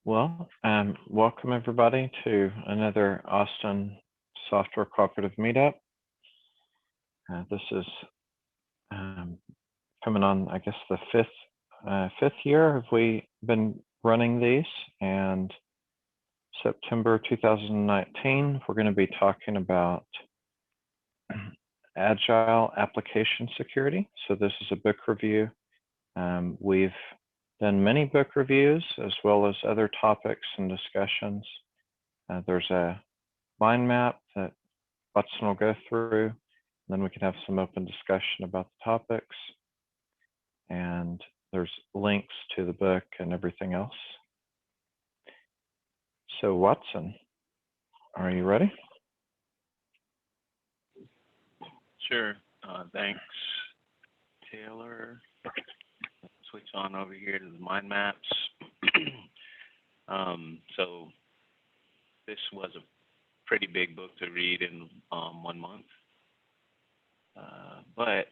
Welcome everybody to another Austin Software Cooperative Meetup. This is coming on, I guess, the fifth year have we been running these, and September 2019, we're going to be talking about Agile application security. So this is a book review. We've done many book reviews as well as other topics and discussions. There's a mind map that Watson will go through. Then we can have some open discussion about the topics. And there's links to the book and everything else. So Watson, are you ready? Sure. Thanks, Taylor. Switch on over here to the mind maps. So this was a pretty big book to read in 1 month, but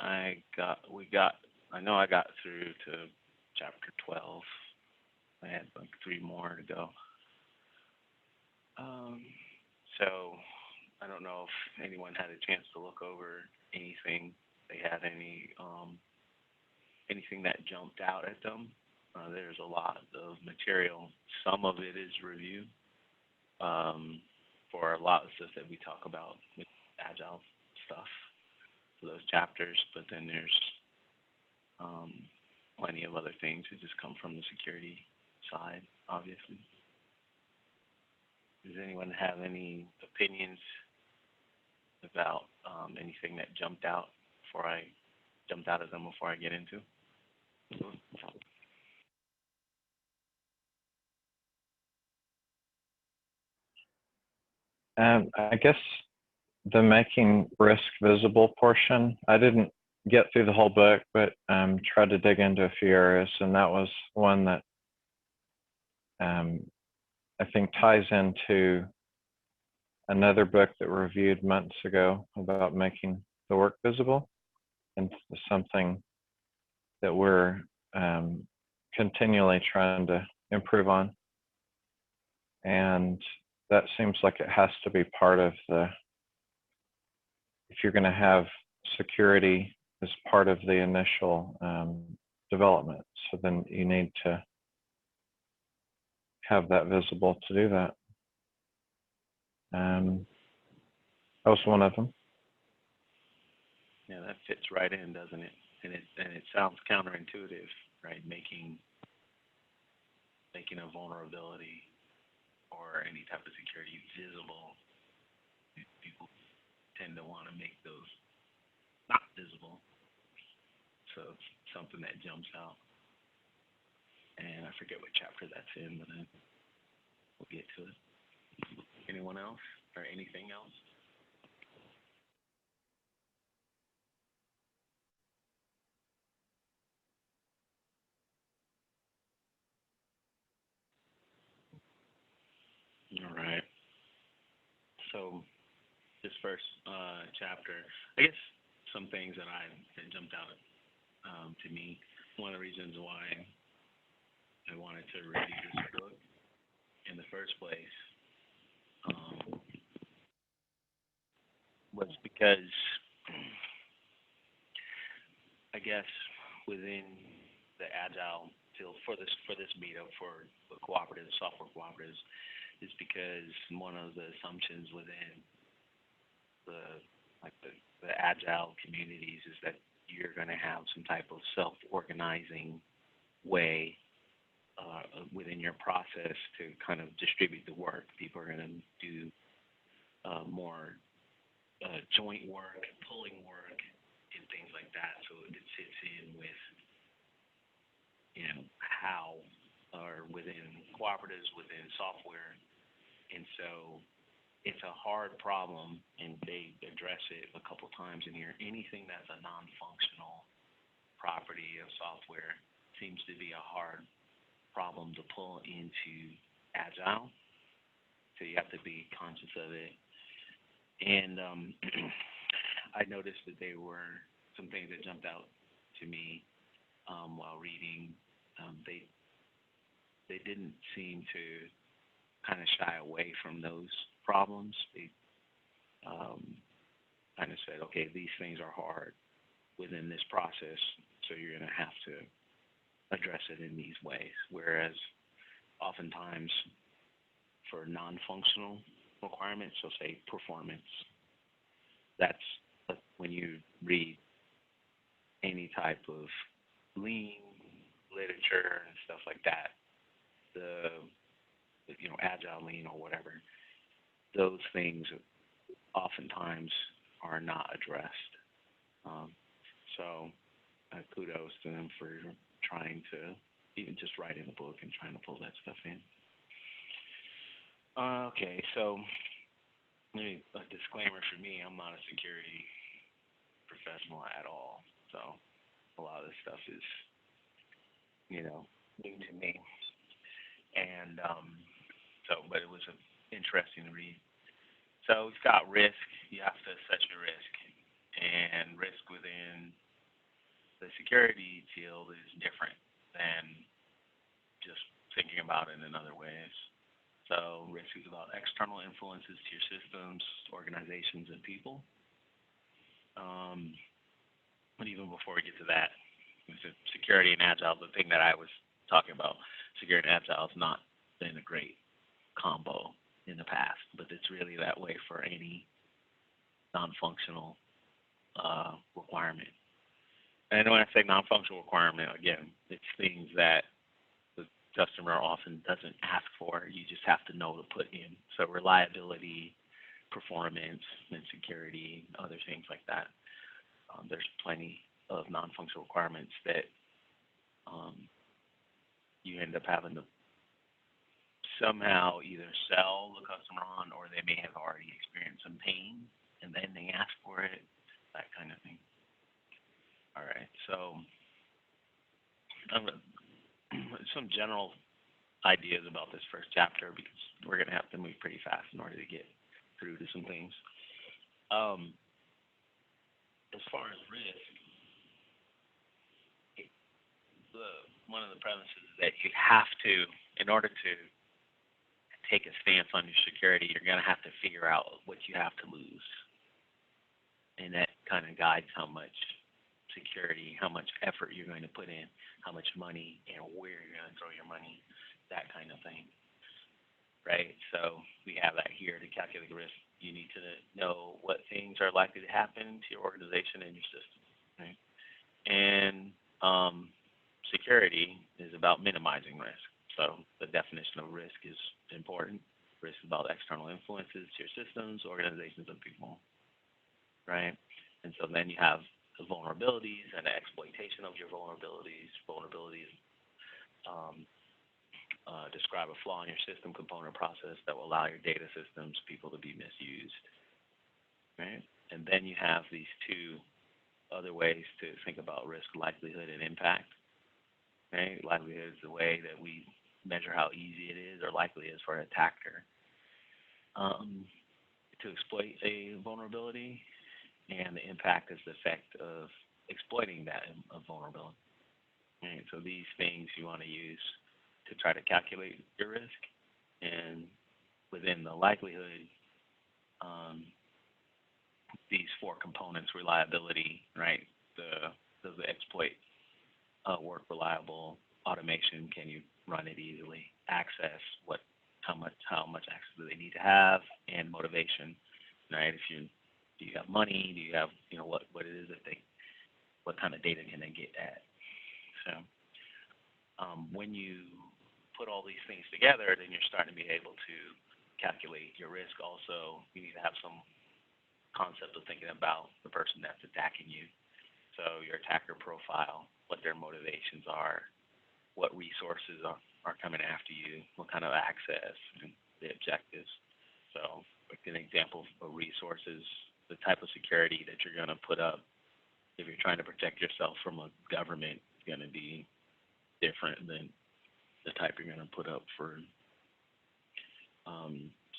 I got through to chapter 12. I had like 3 more to go. So I don't know if anyone had a chance to look over anything. They had anything that jumped out at them. There's a lot of material. Some of it is review for a lot of stuff that we talk about with Agile stuff for those chapters, but then there's plenty of other things that just come from the security side, obviously. Does anyone have any opinions about anything that jumped out at them before I get into? I guess the making risk visible portion, I didn't get through the whole book, but tried to dig into a few areas, and that was one that I think ties into another book that we reviewed months ago about making the work visible, and something that we're continually trying to improve on. And that seems like it has to be part of if you're going to have security as part of the initial development. So then you need to have that visible to do that. That was one of them. Yeah, that fits right in, doesn't it? And it sounds counterintuitive, right? Making a vulnerability or any type of security visible. People tend to want to make those not visible. So it's something that jumps out. And I forget what chapter that's in, but then we'll get to it. Anyone else or anything else? All right. So this first chapter, I guess some things that jumped out to me. One of the reasons why I wanted to review this book in the first place was because I guess within the Agile field for this meetup for the cooperatives, software cooperatives, is because one of the assumptions within the Agile communities is that you're going to have some type of self-organizing way within your process to kind of distribute the work. People are going to do more joint work, pulling work, and things like that. So it fits in with, how or within cooperatives, within software. And so it's a hard problem, and they address it a couple times in here. Anything that's a non-functional property of software seems to be a hard problem to pull into Agile. So you have to be conscious of it. And I noticed that there were some things that jumped out to me while reading. they didn't seem to kind of shy away from those problems. They kind of said, okay, these things are hard within this process, so you're going to have to address it in these ways. Whereas oftentimes for non-functional requirements, so say performance, that's when you read any type of lean literature and stuff like that, the agile lean or whatever, those things oftentimes are not addressed. So kudos to them for trying to even just write in the book and trying to pull that stuff in. Okay, so maybe a disclaimer for me, I'm not a security professional at all. So a lot of this stuff is, new to me. And but it was interesting to read. So we've got risk. You have to assess your risk. And risk within the security field is different than just thinking about it in other ways. So risk is about external influences to your systems, organizations, and people. But even before we get to that, security and agile, the thing that I was talking about, security and agile has not been a great combo in the past, but it's really that way for any non-functional requirement. And when I say non-functional requirement, again, it's things that the customer often doesn't ask for. You just have to know to put in. So reliability, performance, and security, other things like that. There's plenty of non-functional requirements that you end up having to somehow either sell the customer on, or they may have already experienced some pain, and then they ask for it, that kind of thing. All right, so some general ideas about this first chapter, because we're going to have to move pretty fast in order to get through to some things. As far as risk, one of the premises is that you have to, in order to take a stance on your security, you're going to have to figure out what you have to lose. And that kind of guides how much security, how much effort you're going to put in, how much money, and where you're going to throw your money, that kind of thing. Right? So we have that here to calculate the risk. You need to know what things are likely to happen to your organization and your system. Right? And security is about minimizing risk. So the definition of risk is important. Risk is about external influences to your systems, organizations, and people. Right? And so then you have the vulnerabilities and the exploitation of your vulnerabilities. Vulnerabilities describe a flaw in your system, component, process that will allow your data systems, people to be misused. Right? And then you have these two other ways to think about risk: likelihood and impact. Right? Likelihood is the way that we measure how easy it is or likely it is for an attacker to exploit a vulnerability, and the impact is the effect of exploiting that vulnerability. Right? So these things you want to use to try to calculate your risk, and within the likelihood, these four components: reliability, right? Does the exploit work reliable? Automation, can you run it easily? Access, how much access do they need to have? And motivation, right? Do you have money? Do you have, what it is that what kind of data can they get at? So when you put all these things together, then you're starting to be able to calculate your risk. Also, you need to have some concept of thinking about the person that's attacking you. So your attacker profile, what their motivations are, what resources are coming after you, what kind of access, and the objectives. So an example of resources, the type of security that you're going to put up if you're trying to protect yourself from a government is going to be different than the type you're going to put up for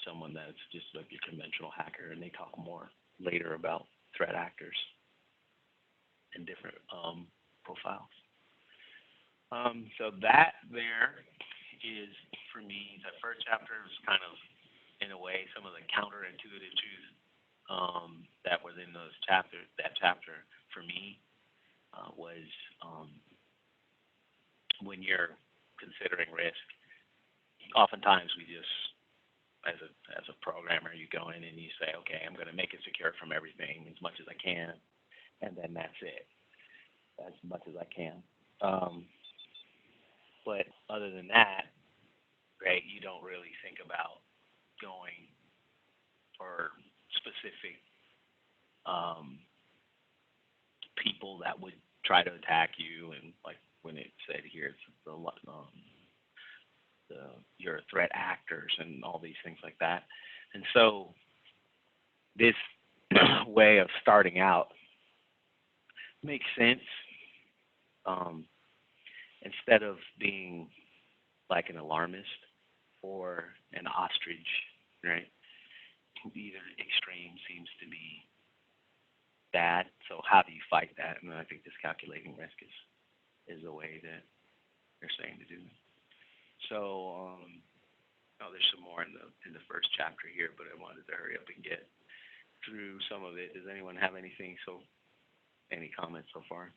someone that's just like your conventional hacker. And they talk more later about threat actors and different profiles. So that there is, for me, the first chapter is kind of, in a way, some of the counterintuitive truths that was in that chapter for me was when you're considering risk, oftentimes we just, as a programmer, you go in and you say, okay, I'm going to make it secure from everything as much as I can, and then that's it, as much as I can. But other than that, right, you don't really think about going for specific people that would try to attack you, and like when it said here, it's your threat actors and all these things like that. And so this way of starting out makes sense. Instead of being like an alarmist or an ostrich, right? Either extreme seems to be bad. So how do you fight that? And I think this calculating risk is a way that they're saying to do it. So there's some more in the first chapter here, but I wanted to hurry up and get through some of it. Does anyone have any comments so far?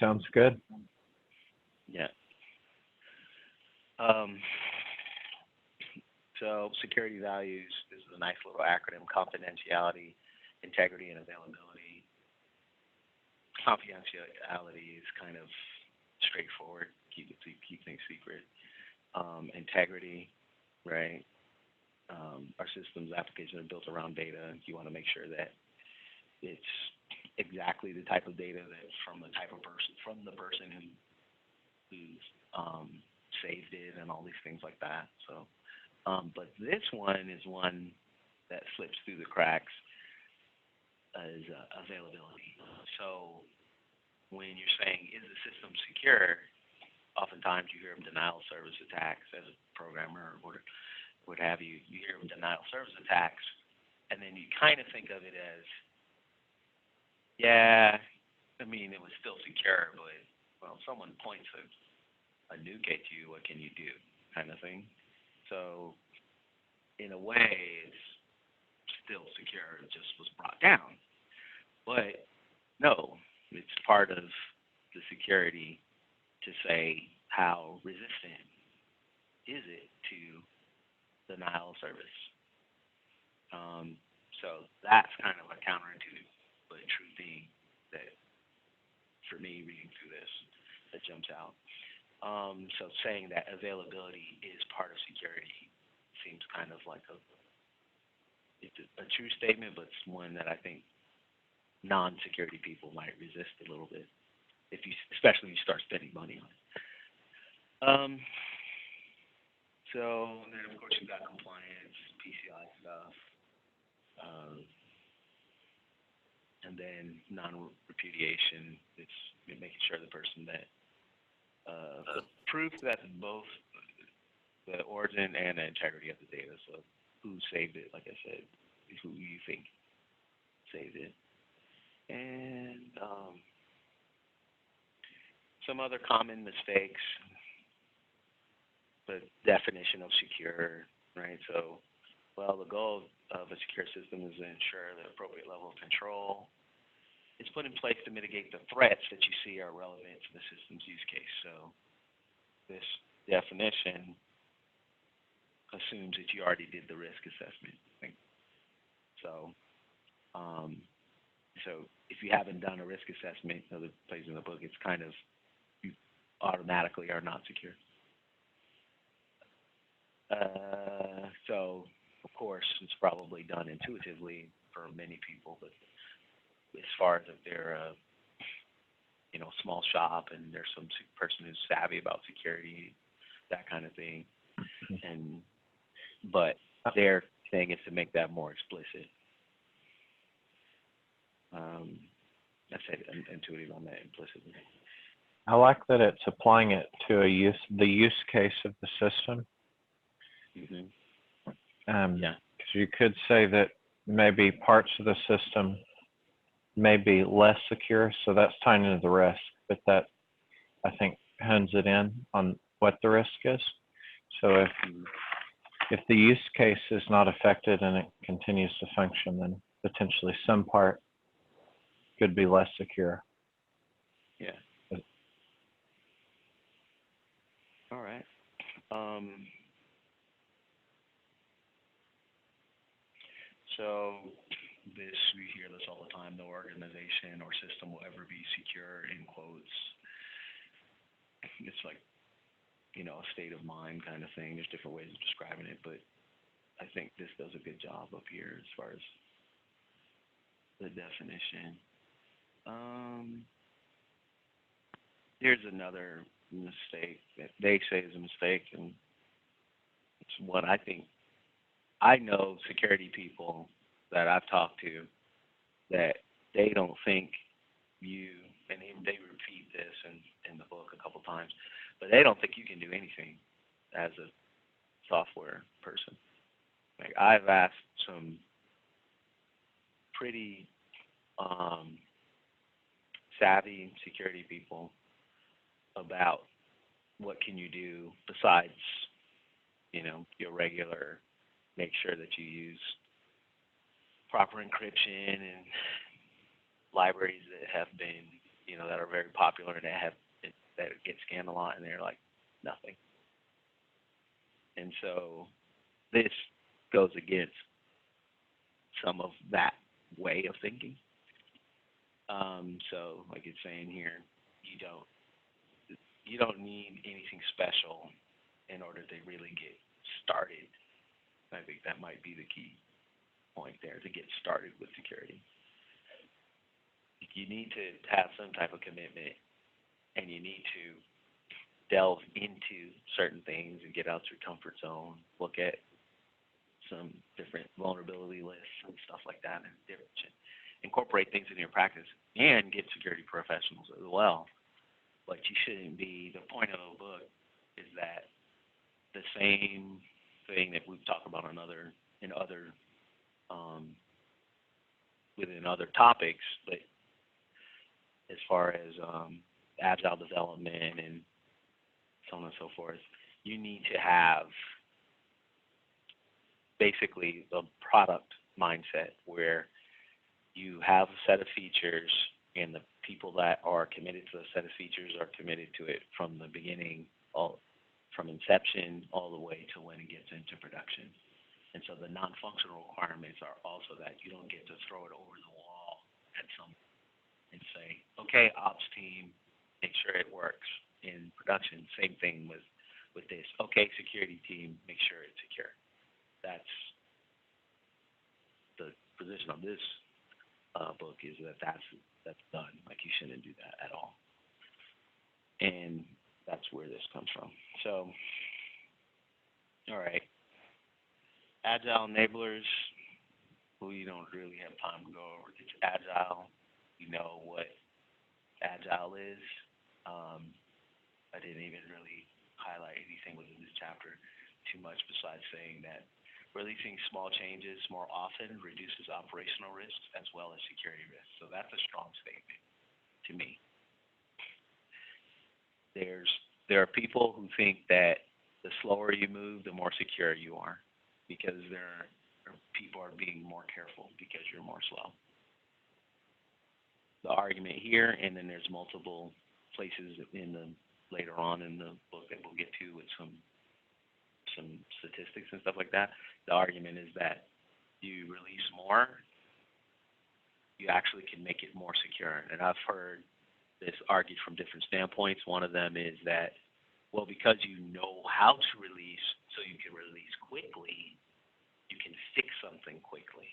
Sounds good. Yeah. So security values is a nice little acronym: confidentiality, integrity, and availability. Confidentiality is kind of straightforward. Keep things secret. Integrity, right? Our systems, applications are built around data. You want to make sure that it's exactly the type of data that from the person who's saved it and all these things like that. So, but this one is one that slips through the cracks as availability. So when you're saying, is the system secure, oftentimes you hear of denial of service attacks as a programmer or what have you. You hear of denial of service attacks, and then you kind of think of it as, yeah, I mean, it was still secure, but, well, if someone points a nuke at you, what can you do, kind of thing. So in a way, it's still secure. It just was brought down. But no, it's part of the security to say how resistant is it to denial of service. So that's kind of a counterintuitive but true thing that, for me, reading through this, that jumps out. So saying that availability is part of security seems kind of like it's a true statement, but it's one that I think non-security people might resist a little bit, especially if you start spending money on it. So then, of course, you've got compliance, PCI stuff, and then non-repudiation. It's making sure the person that proof that both the origin and the integrity of the data. So who saved it, like I said, who you think saved it. And some other common mistakes, the definition of secure, right? So, well, the goal of a secure system is to ensure the appropriate level of control is put in place to mitigate the threats that you see are relevant to the system's use case. So this definition assumes that you already did the risk assessment. So, so if you haven't done a risk assessment, other places in the book, it's kind of, you automatically are not secure. So, of course, it's probably done intuitively for many people, but as far as if they're a small shop and there's some person who's savvy about security, that kind of thing, but their thing is to make that more explicit. I said intuitive on that implicitly. I like that it's applying it to the use case of the system. Yeah. Because you could say that maybe parts of the system may be less secure. So that's tying into the risk, but that, I think, hones it in on what the risk is. So if the use case is not affected and it continues to function, then potentially some part could be less secure. Yeah. All right. So we hear this all the time, no organization or system will ever be secure, in quotes. It's like, a state of mind kind of thing. There's different ways of describing it, but I think this does a good job up here as far as the definition. Here's another mistake that they say is a mistake, and it's what I think. I know security people that I've talked to that they don't think and they repeat this in the book a couple times, but they don't think you can do anything as a software person. Like, I've asked some pretty savvy security people about what can you do besides, your regular, make sure that you use proper encryption and libraries that have been, that are very popular and that get scanned a lot, and they're like, nothing. And so this goes against some of that way of thinking. So like it's saying here, you don't need anything special in order to really get started. I think that might be the key point there, to get started with security. You need to have some type of commitment, and you need to delve into certain things and get out your comfort zone, look at some different vulnerability lists and stuff like that, and incorporate things in your practice and get security professionals as well. But you shouldn't be, the point of the book is that the same thing that we've talked about within other topics, but as far as agile development and so on and so forth, you need to have basically the product mindset where you have a set of features, and the people that are committed to a set of features are committed to it from the beginning, from inception all the way to when it gets into production. And so the non-functional requirements are also that you don't get to throw it over the wall at some and say, okay, ops team, make sure it works in production. Same thing with this. Okay, security team, make sure it's secure. That's the position of this book, is that's done. Like, you shouldn't do that at all. And that's where this comes from. So, all right. Agile enablers, we don't really have time to go over. It's Agile. You know what Agile is. I didn't even really highlight anything within this chapter too much besides saying that releasing small changes more often reduces operational risks as well as security risks. So that's a strong statement to me. There are people who think that the slower you move, the more secure you are, because people are being more careful because you're more slow. The argument here, and then there's multiple places later on in the book that we'll get to with some statistics and stuff like that. The argument is that you release more, you actually can make it more secure. And I've heard this argued from different standpoints. One of them is that, well, because you know how to release, so you can release quickly, you can fix something quickly.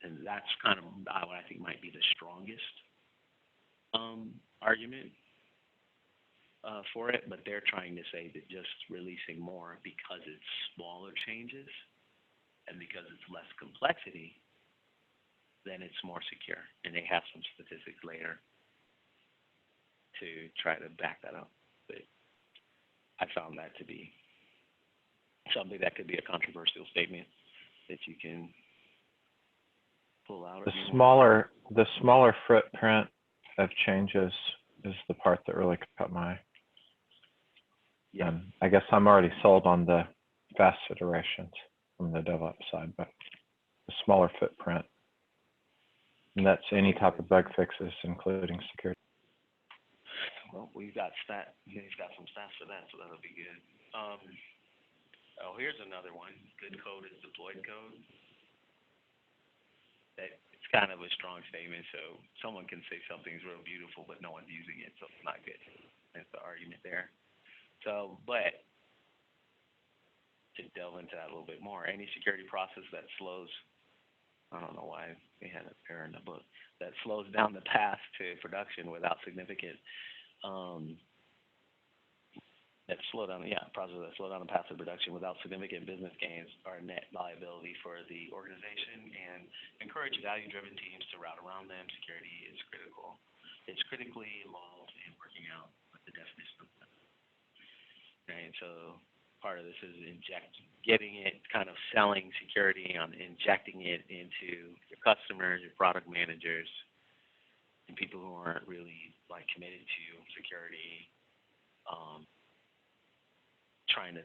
And that's kind of what I think might be the strongest argument for it, but they're trying to say that just releasing more because it's smaller changes and because it's less complexity, then it's more secure. And they have some statistics later to try to back that up. But I found that to be something that could be a controversial statement that you can pull out? The smaller footprint of changes is the part that really caught my eye. Yeah. I guess I'm already sold on the fast iterations from the DevOps side, but the smaller footprint, and that's any type of bug fixes, including security. Well, we've got some stats for that, so that'll be good. Oh, here's another one. Good code is deployed code. It's kind of a strong statement, so someone can say something's real beautiful, but no one's using it, so it's not good. That's the argument there. So, but to delve into that a little bit more, any security process that slows, I don't know why they had a pair in the book, that slows down the path to production without significant processes that slow down the path to production without significant business gains are a net liability for the organization and encourage value-driven teams to route around them. Security is critical. It's critically involved in working out what the definition of that. Right, so part of this is getting it, kind of selling security on injecting it into your customers, your product managers, and people who aren't really like committed to security, trying to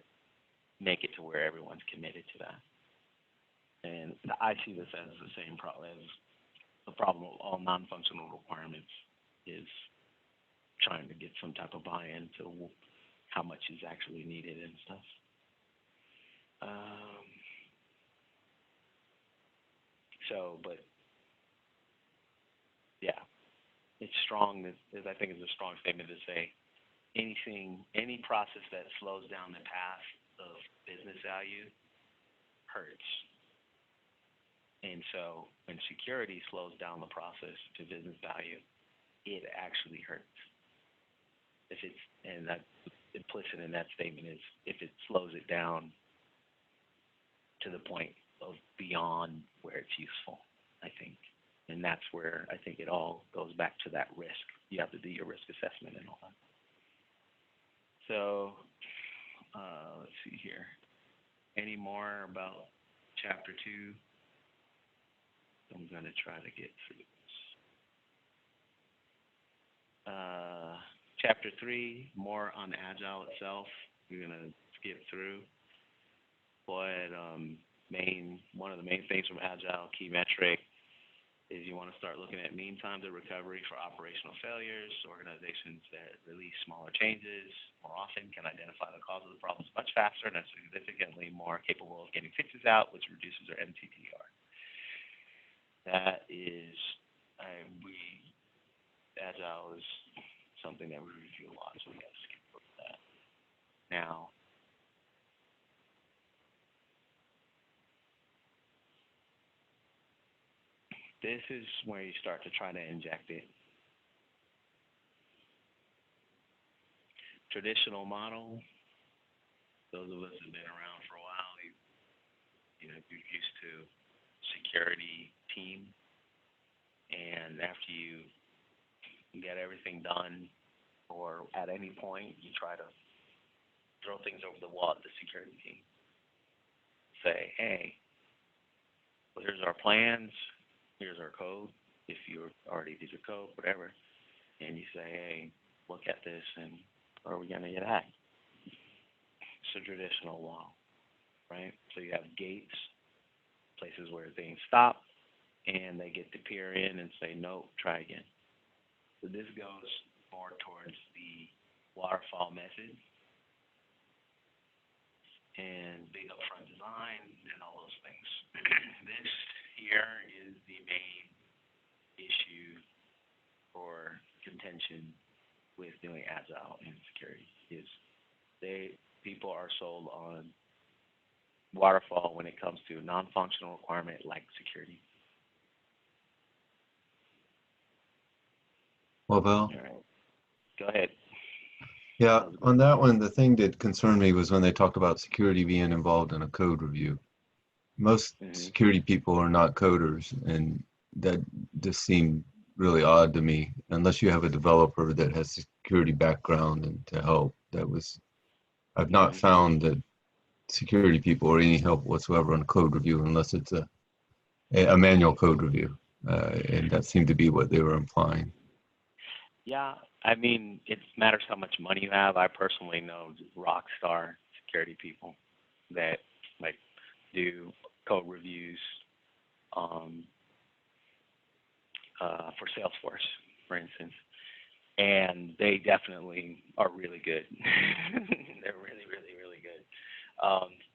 make it to where everyone's committed to that. And I see this as the same problem as the problem of all non-functional requirements is trying to get some type of buy-in to how much is actually needed and stuff. But yeah, it's strong. I think it's a strong statement to say any process that slows down the path of business value hurts. And so when security slows down the process to business value, it actually hurts. And that's implicit in that statement is if it slows it down to the point of beyond where it's useful, I think. And that's where I think it all goes back to that risk. You have to do your risk assessment and all that. So let's see here. Any more about chapter 2? I'm going to try to get through this. Chapter 3, more on Agile itself. We're going to skip through. But one of the main things from Agile Key Metric is you want to start looking at mean time to recovery for operational failures. Organizations that release smaller changes more often can identify the cause of the problems much faster and are significantly more capable of getting fixes out, which reduces their MTTR. That is, Agile is something that we review a lot, so we have to skip over that. Now, this is where you start to try to inject it. Traditional model, those of us who've been around for a while, you're used to security team, and after you get everything done, or at any point, you try to throw things over the wall at the security team. Say, hey, well, here's our plans. Here's our code, if you already did your code, whatever, and you say, hey, look at this, and are we going to get hacked? It's a traditional wall, right? So you have gates, places where things stop, and they get to peer in and say, no, try again. So this goes more towards the waterfall method and big upfront design and all those things. This here is the main issue or contention with doing Agile and security is people are sold on waterfall when it comes to non-functional requirement like security. Well, Bill? All right. Go ahead. Yeah, on that one, the thing that concerned me was when they talked about security being involved in a code review. Most security people are not coders, and that just seemed really odd to me, unless you have a developer that has security background and to help. I've not found that security people are any help whatsoever on code review unless it's a a manual code review, and that seemed to be what they were implying. Yeah, I mean, it matters how much money you have. I personally know rock star security people that like do code reviews for Salesforce, for instance, and they definitely are really good. They're really, really, really good.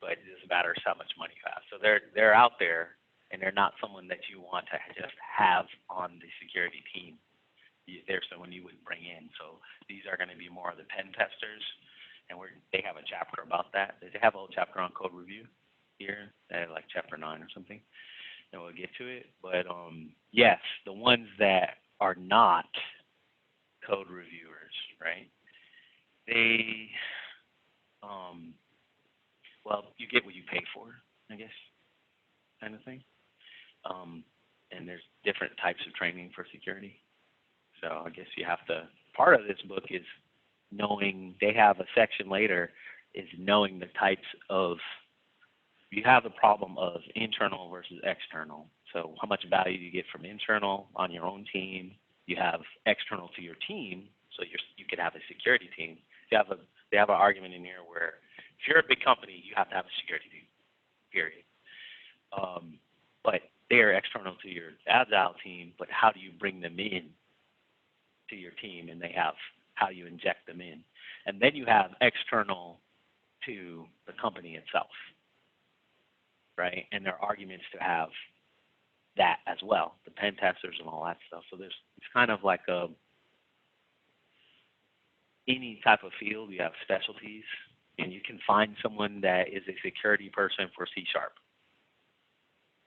But it just matters how much money you have. So they're out there, and they're not someone that you want to just have on the security team. They're someone you would bring in. So these are going to be more of the pen testers, and they have a chapter about that. They have a whole chapter on code review here, like chapter 9 or something, and we'll get to it. But yes, the ones that are not code reviewers, right? They, well, you get what you pay for, I guess, kind of thing. And there's different types of training for security. So I guess you have to, part of this book is knowing, they have a section later, is knowing the types of, you have the problem of internal versus external. So how much value do you get from internal on your own team? You have external to your team, so you could have a security team. They have an argument in here where if you're a big company, you have to have a security team, period. But they're external to your Agile team, but how do you bring them in to your team? And they have how you inject them in. And then you have external to the company itself, right? And there are arguments to have that as well, the pen testers and all that stuff. So it's kind of like any type of field, you have specialties, and you can find someone that is a security person for C#,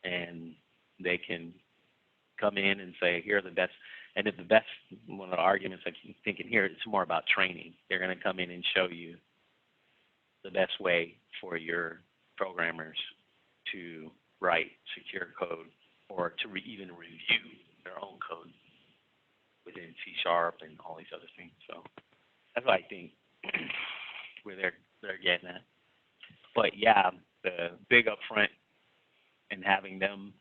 and they can come in and say, here are the best. And if the best, one of the arguments I keep thinking here, it's more about training. They're going to come in and show you the best way for your programmers to write secure code or to even review their own code within C# and all these other things. So that's what I think where they're getting at. But yeah, the big upfront and having them,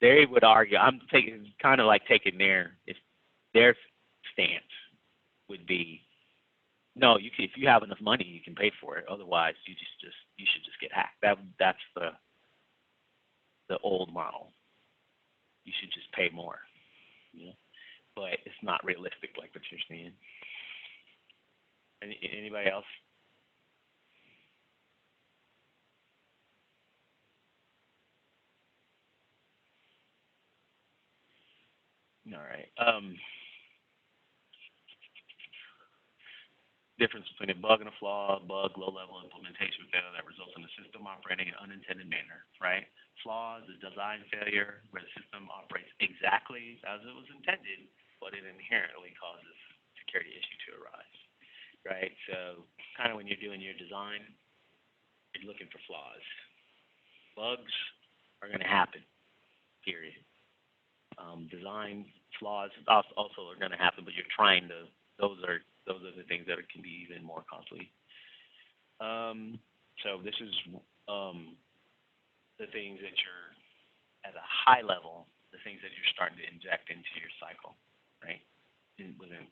they would argue, I'm taking kind of like taking their stance would be, no, you can, if you have enough money, you can pay for it. Otherwise, you should just get hacked. That's the old model. You should just pay more. You know? But it's not realistic like what you're saying. Anybody else? All right. Difference between a bug and a flaw, low-level implementation failure that results in the system operating in an unintended manner, right? Flaw is a design failure where the system operates exactly as it was intended, but it inherently causes security issue to arise, right? So kind of when you're doing your design, you're looking for flaws. Bugs are going to happen, period. Design flaws also are going to happen, but you're trying to, those are the things that can be even more costly. So this is the things that you're, at a high level, the things that you're starting to inject into your cycle, right? Within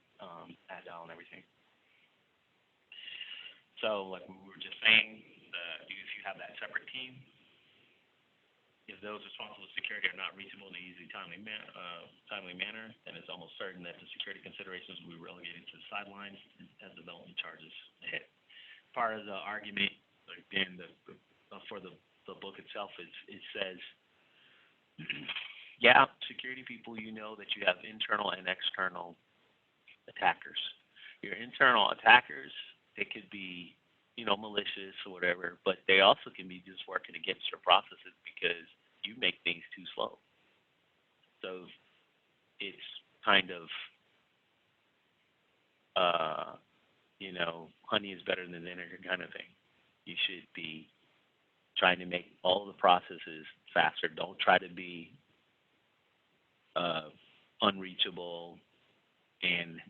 Agile and everything. So like we were just saying, if you have that separate team, if those responsible for security are not reachable in an easy, timely manner, then it's almost certain that the security considerations will be relegated to the sidelines as development charges hit. Part of the argument, again, for the book itself, it says, yeah, security people, you know that you have internal and external attackers. Your internal attackers, they could be, malicious or whatever, but they also can be just working against your processes because you make things too slow. So it's kind of, honey is better than vinegar kind of thing. You should be trying to make all the processes faster. Don't try to be unreachable and,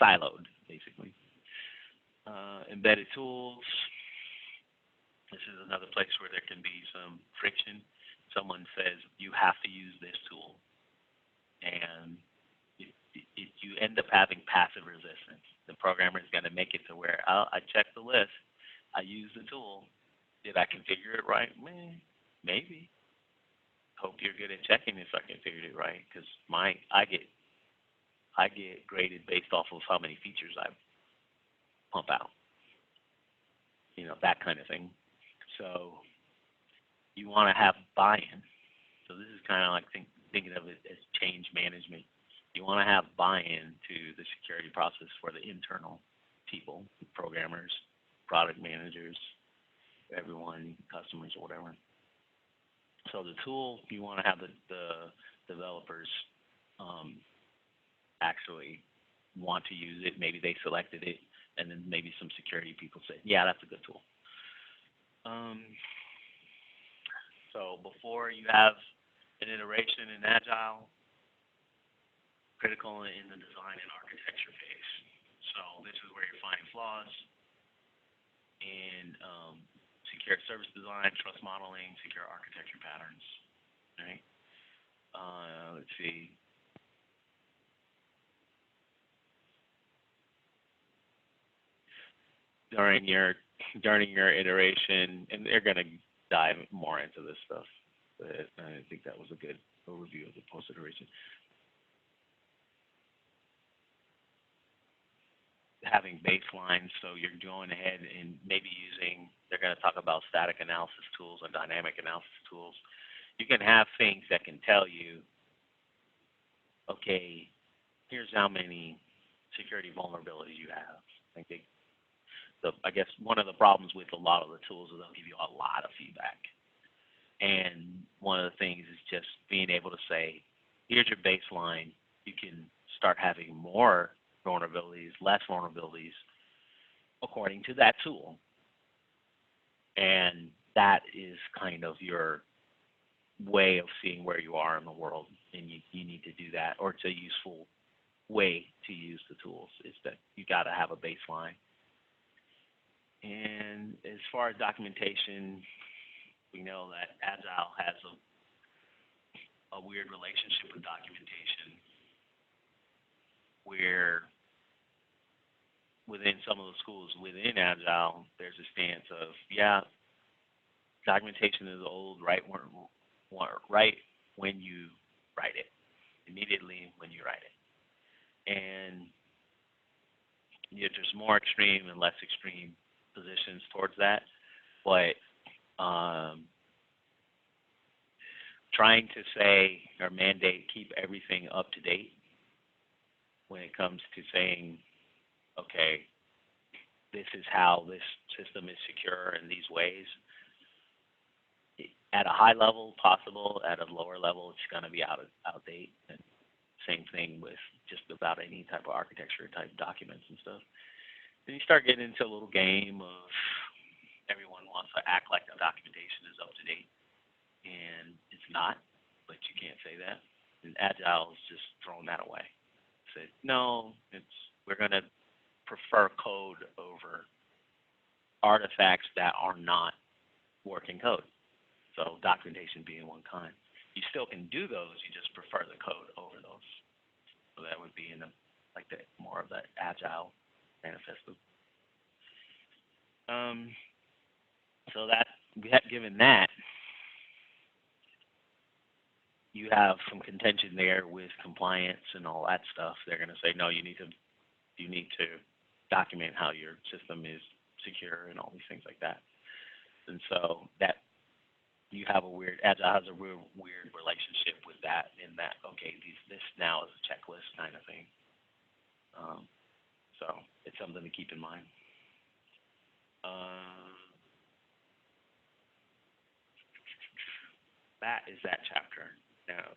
siloed, basically. Embedded tools. This is another place where there can be some friction. someone says you have to use this tool, and you end up having passive resistance. The programmer is going to make it to where I checked the list, I used the tool. Did I configure it right? Maybe. Hope you're good at checking if I configured it right, because I get graded based off of how many features I pump out. That kind of thing. So you want to have buy-in. So this is kind of like thinking of it as change management. You want to have buy-in to the security process for the internal people, programmers, product managers, everyone, customers, or whatever. So the tool, you want to have the developers actually want to use it. Maybe they selected it, and then maybe some security people said, yeah, that's a good tool. So before you have an iteration in Agile, critical in the design and architecture phase. So this is where you're finding flaws in secure service design, trust modeling, secure architecture patterns. Right? Let's see. During your iteration, and they're going to dive more into this stuff, but I think that was a good overview of the post-iteration. Having baselines, so you're going ahead and maybe they're going to talk about static analysis tools and dynamic analysis tools. You can have things that can tell you, okay, here's how many security vulnerabilities you have. I guess one of the problems with a lot of the tools is they'll give you a lot of feedback. And one of the things is just being able to say, here's your baseline. You can start having more vulnerabilities, less vulnerabilities, according to that tool. And that is kind of your way of seeing where you are in the world. And you need to do that, or it's a useful way to use the tools, is that you got to have a baseline. And as far as documentation, we know that Agile has a weird relationship with documentation, where within some of the schools within Agile, there's a stance of, yeah, documentation is old, right when you write it, immediately when you write it. And there's more extreme and less extreme positions towards that, but trying to say or mandate keep everything up to date when it comes to saying, okay, this is how this system is secure in these ways. At a high level, possible. At a lower level, it's going to be out of date. And same thing with just about any type of architecture type documents and stuff. Then you start getting into a little game of everyone wants to act like the documentation is up to date, and it's not, but you can't say that. And Agile is just throwing that away. Said, no, we're going to prefer code over artifacts that are not working code. So documentation being one kind. You still can do those, you just prefer the code over those. So that would be in more of that Agile manifesto. So that given that, you have some contention there with compliance and all that stuff. They're going to say, no, you need to document how your system is secure and all these things like that. And so that you have Agile has a real weird relationship with that, in that, okay, this now is a checklist kind of thing. So it's something to keep in mind. That is that chapter. Now,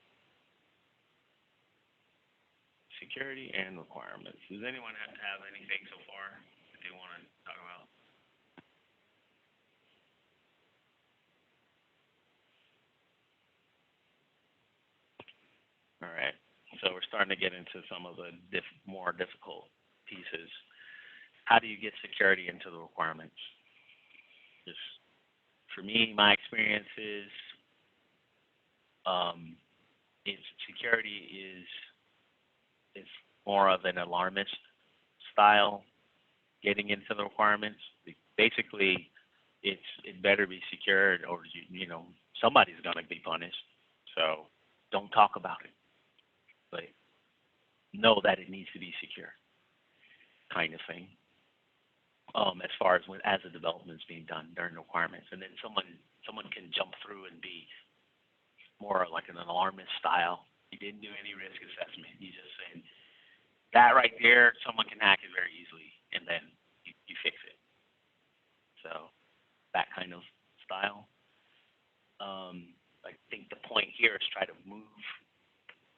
security and requirements. Does anyone have anything so far that they want to talk about? All right. So we're starting to get into some of the more difficult pieces. How do you get security into the requirements? Just for me, my experience is It's security is more of an alarmist style getting into the requirements. Basically, it better be secured, or somebody's going to be punished. So don't talk about it, but know that it needs to be secure, kind of thing. As far as the development's being done during the requirements, and then someone can jump through and be more like an alarmist style. You didn't do any risk assessment. You just said that right there, someone can hack it very easily, and then you fix it. So that kind of style. I think the point here is try to move.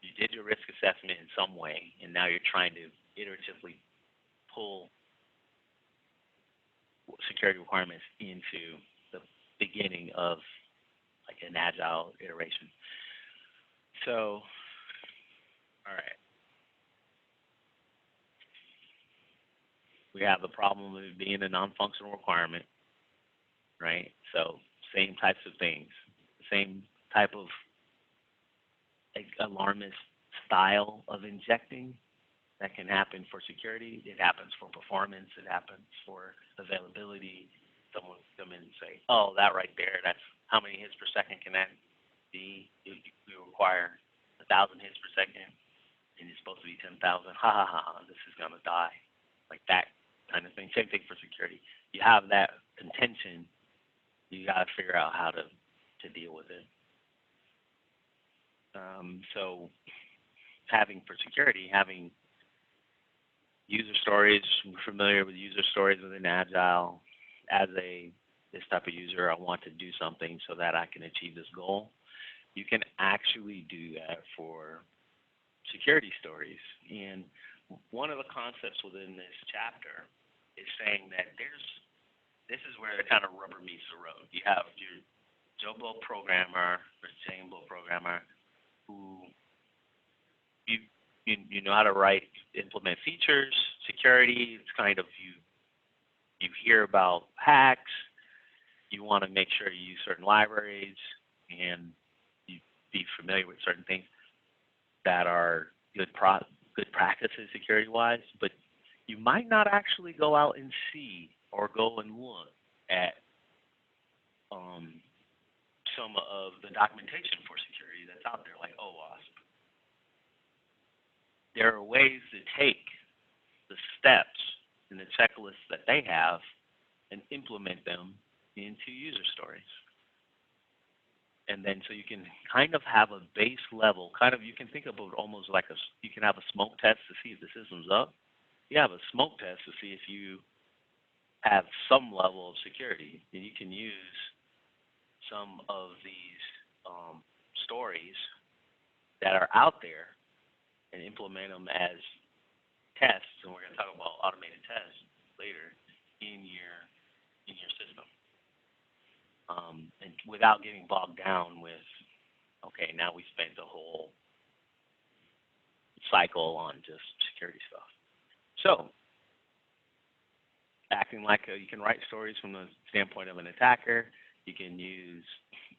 You did your risk assessment in some way, and now you're trying to iteratively pull security requirements into the beginning of like an agile iteration. So, all right. We have the problem of it being a non-functional requirement, right? So same types of things, same type of alarmist style of injecting that can happen for security. It happens for performance. It happens for availability. Someone will come in and say, oh, that right there, that's how many hits per second can that be? We require 1,000 hits per second, and it's supposed to be 10,000. Ha, ha, ha, this is going to die. Like that kind of thing. Same thing for security. You have that contention. You got to figure out how to deal with it. So for security, having user stories, I'm familiar with user stories within Agile. As this type of user, I want to do something so that I can achieve this goal. You can actually do that for security stories. And one of the concepts within this chapter is saying that this is where the kind of rubber meets the road. You have your Joe Blow programmer or Jane Blow programmer who you know how to implement features, security. It's kind of you hear about hacks. You want to make sure you use certain libraries and you be familiar with certain things that are good practices security-wise, but you might not actually go out and see or go and look at some of the documentation for security that's out there, like OWASP. There are ways to take the steps and the checklists that they have and implement them into user stories. And then so you can kind of have a base level, you can think of it almost like you can have a smoke test to see if the system's up. You have a smoke test to see if you have some level of security. And you can use some of these stories that are out there and implement them as tests. And we're going to talk about automated tests later in your system. And without getting bogged down with, okay, now we spent the whole cycle on just security stuff. So, acting like you can write stories from the standpoint of an attacker. You can use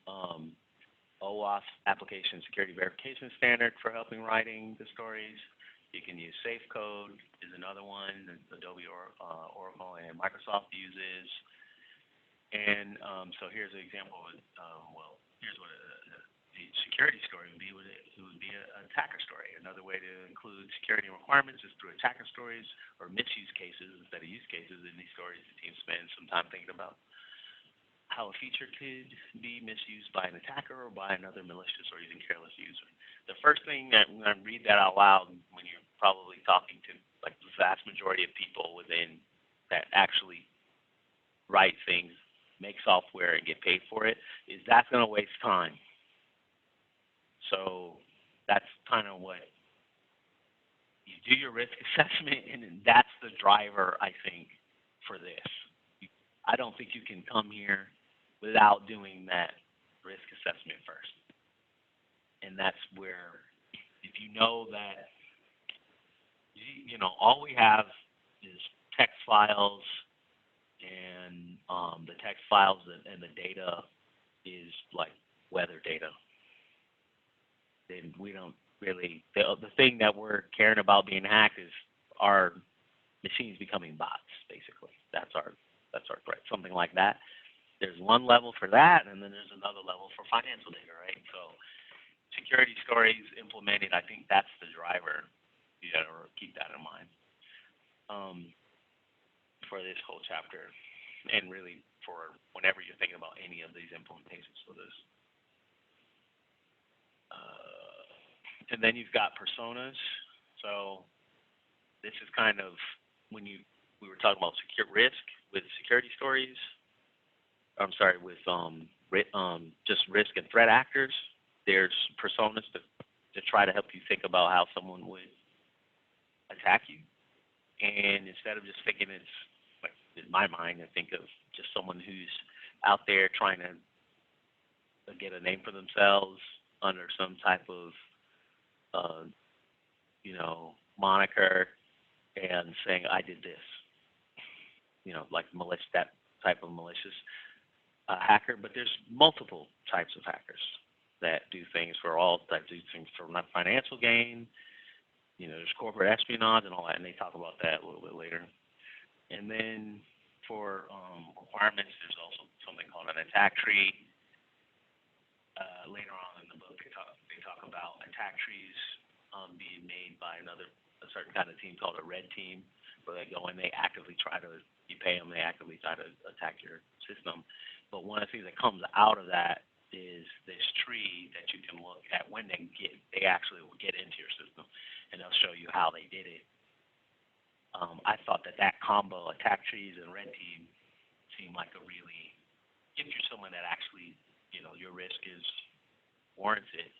OAuth application security verification standard for helping writing the stories. You can use SafeCode is another one that Adobe, Oracle, and Microsoft uses. And so here's an example of, here's what the security story would be. It would be an attacker story. Another way to include security requirements is through attacker stories or misuse cases instead of use cases. In these stories, the team spends some time thinking about how a feature could be misused by an attacker or by another malicious or even careless user. The first thing that when I read that out loud, when you're probably talking to like the vast majority of people within that actually write things, make software, and get paid for it, is that's going to waste time. So that's kind of what you do your risk assessment, and that's the driver, I think, for this. I don't think you can come here without doing that risk assessment first. And that's where, if you know that, all we have is text files, and the text files and the data is like weather data. then we don't really, the thing that we're caring about being hacked is our machines becoming bots, basically. That's our threat, something like that. There's one level for that, and then there's another level for financial data, right? So security stories implemented, I think that's the driver. You got to keep that in mind for this whole chapter, and really for whenever you're thinking about any of these implementations for this. And then you've got personas. So this is kind of when we were talking about secure risk with security stories. I'm sorry, with just risk and threat actors. There's personas to try to help you think about how someone would attack you. And instead of just thinking it's, like in my mind, I think of just someone who's out there trying to get a name for themselves under some type of, moniker and saying, I did this. Like malicious, that type of malicious hacker. But there's multiple types of hackers that do things for all types, do things for financial gain. There's corporate espionage and all that, and they talk about that a little bit later. And then for requirements, there's also something called an attack tree. Later on in the book, they talk about attack trees being made by a certain kind of team called a red team, where they go and they actively try to, you pay them, they actively try to attack your system. But one of the things that comes out of that is this tree that you can look at when they actually will get into your system, and they'll show you how they did it. I thought that combo, attack trees and red team, seemed like a really, if you're someone that actually, your risk is warranted,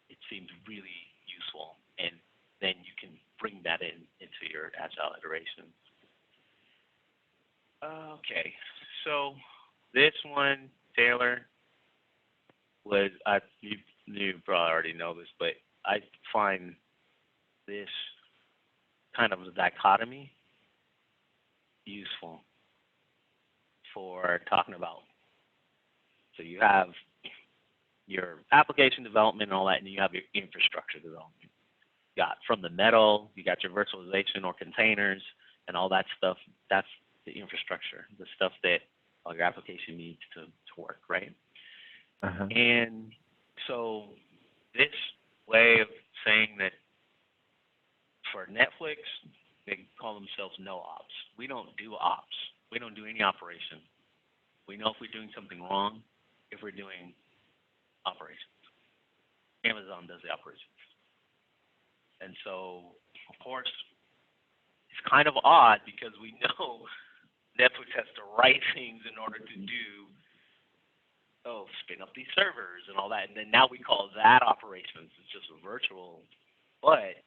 it seems really useful, and then you can bring that into your agile iteration. Okay, so this one, Taylor, was, you probably already know this, but I find this kind of dichotomy useful for talking about. So you have your application development and all that, and you have your infrastructure development. You got from the metal, you got your virtualization or containers and all that stuff. That's the infrastructure, the stuff that your application needs to work, right? Uh-huh. And so this way of saying that for Netflix, they call themselves no ops. We don't do ops. We don't do any operation. We know if we're doing something wrong, if we're doing operations. Amazon does the operations. And so, of course, it's kind of odd because we know Netflix has to write things in order to do, spin up these servers and all that. And then now we call that operations. It's just a virtual. But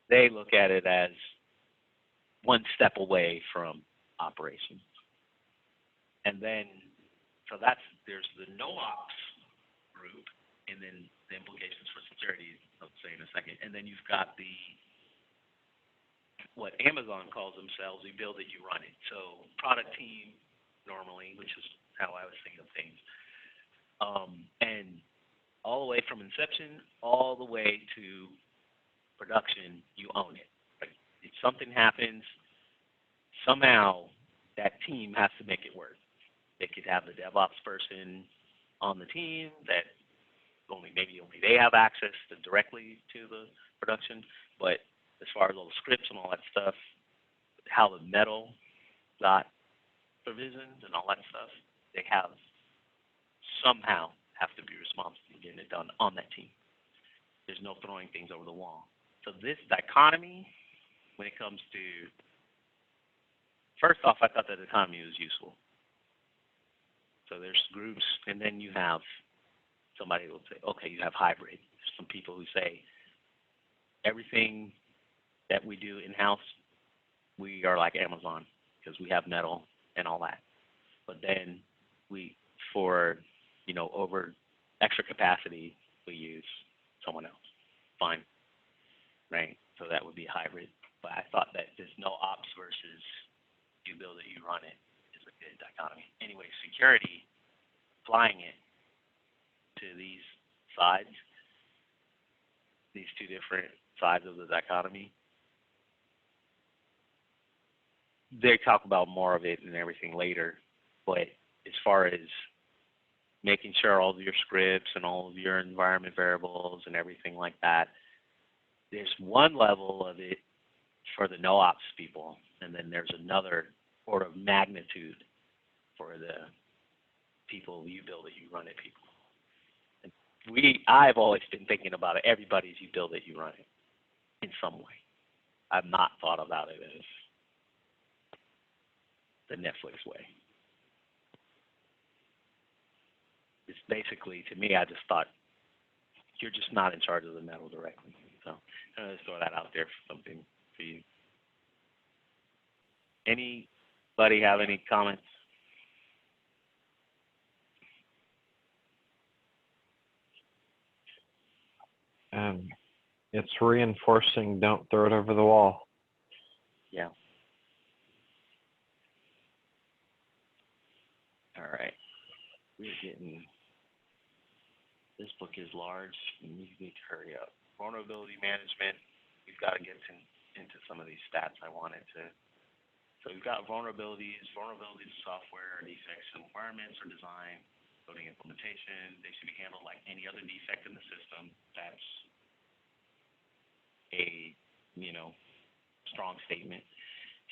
they look at it as one step away from operations. And then, so there's the no ops group, and then the implications for security, I'll say in a second. And then you've got what Amazon calls themselves, you build it, you run it. So product team normally, which is how I was thinking of things. And all the way from inception, all the way to production, you own it. Like if something happens, somehow that team has to make it work. They could have the DevOps person on the team that maybe only they have access directly to the production, but as far as all the scripts and all that stuff, how the metal got provisioned and all that stuff, they somehow have to be responsible for getting it done on that team. There's no throwing things over the wall. So this dichotomy, when it comes to, first off, I thought that dichotomy was useful. So there's groups, and then you have somebody who will say, okay, you have hybrid. There's some people who say everything that we do in-house, we are like Amazon because we have metal and all that. But then for over extra capacity, we use someone else. Fine, right? So that would be hybrid. But I thought that there's no ops versus you build it, you run it is a good dichotomy. Anyway, security, applying it to these sides, these two different sides of the dichotomy. They talk about more of it and everything later, but as far as making sure all of your scripts and all of your environment variables and everything like that, there's one level of it for the no-ops people, and then there's another order of magnitude for the people you build it, you run it people. And I've always been thinking about it, everybody's you build it, you run it in some way. I've not thought about it as the Netflix way. It's basically, to me, I just thought, you're just not in charge of the metal directly. So I'm going to throw that out there for something for you. Anybody have any comments? It's reinforcing, don't throw it over the wall. Yeah. All right. We're getting, this book is large, and we need to hurry up. Vulnerability management, we've got to get into some of these stats I wanted to. So we've got vulnerabilities to software, defects in requirements or design, coding implementation. They should be handled like any other defect in the system. That's a, strong statement.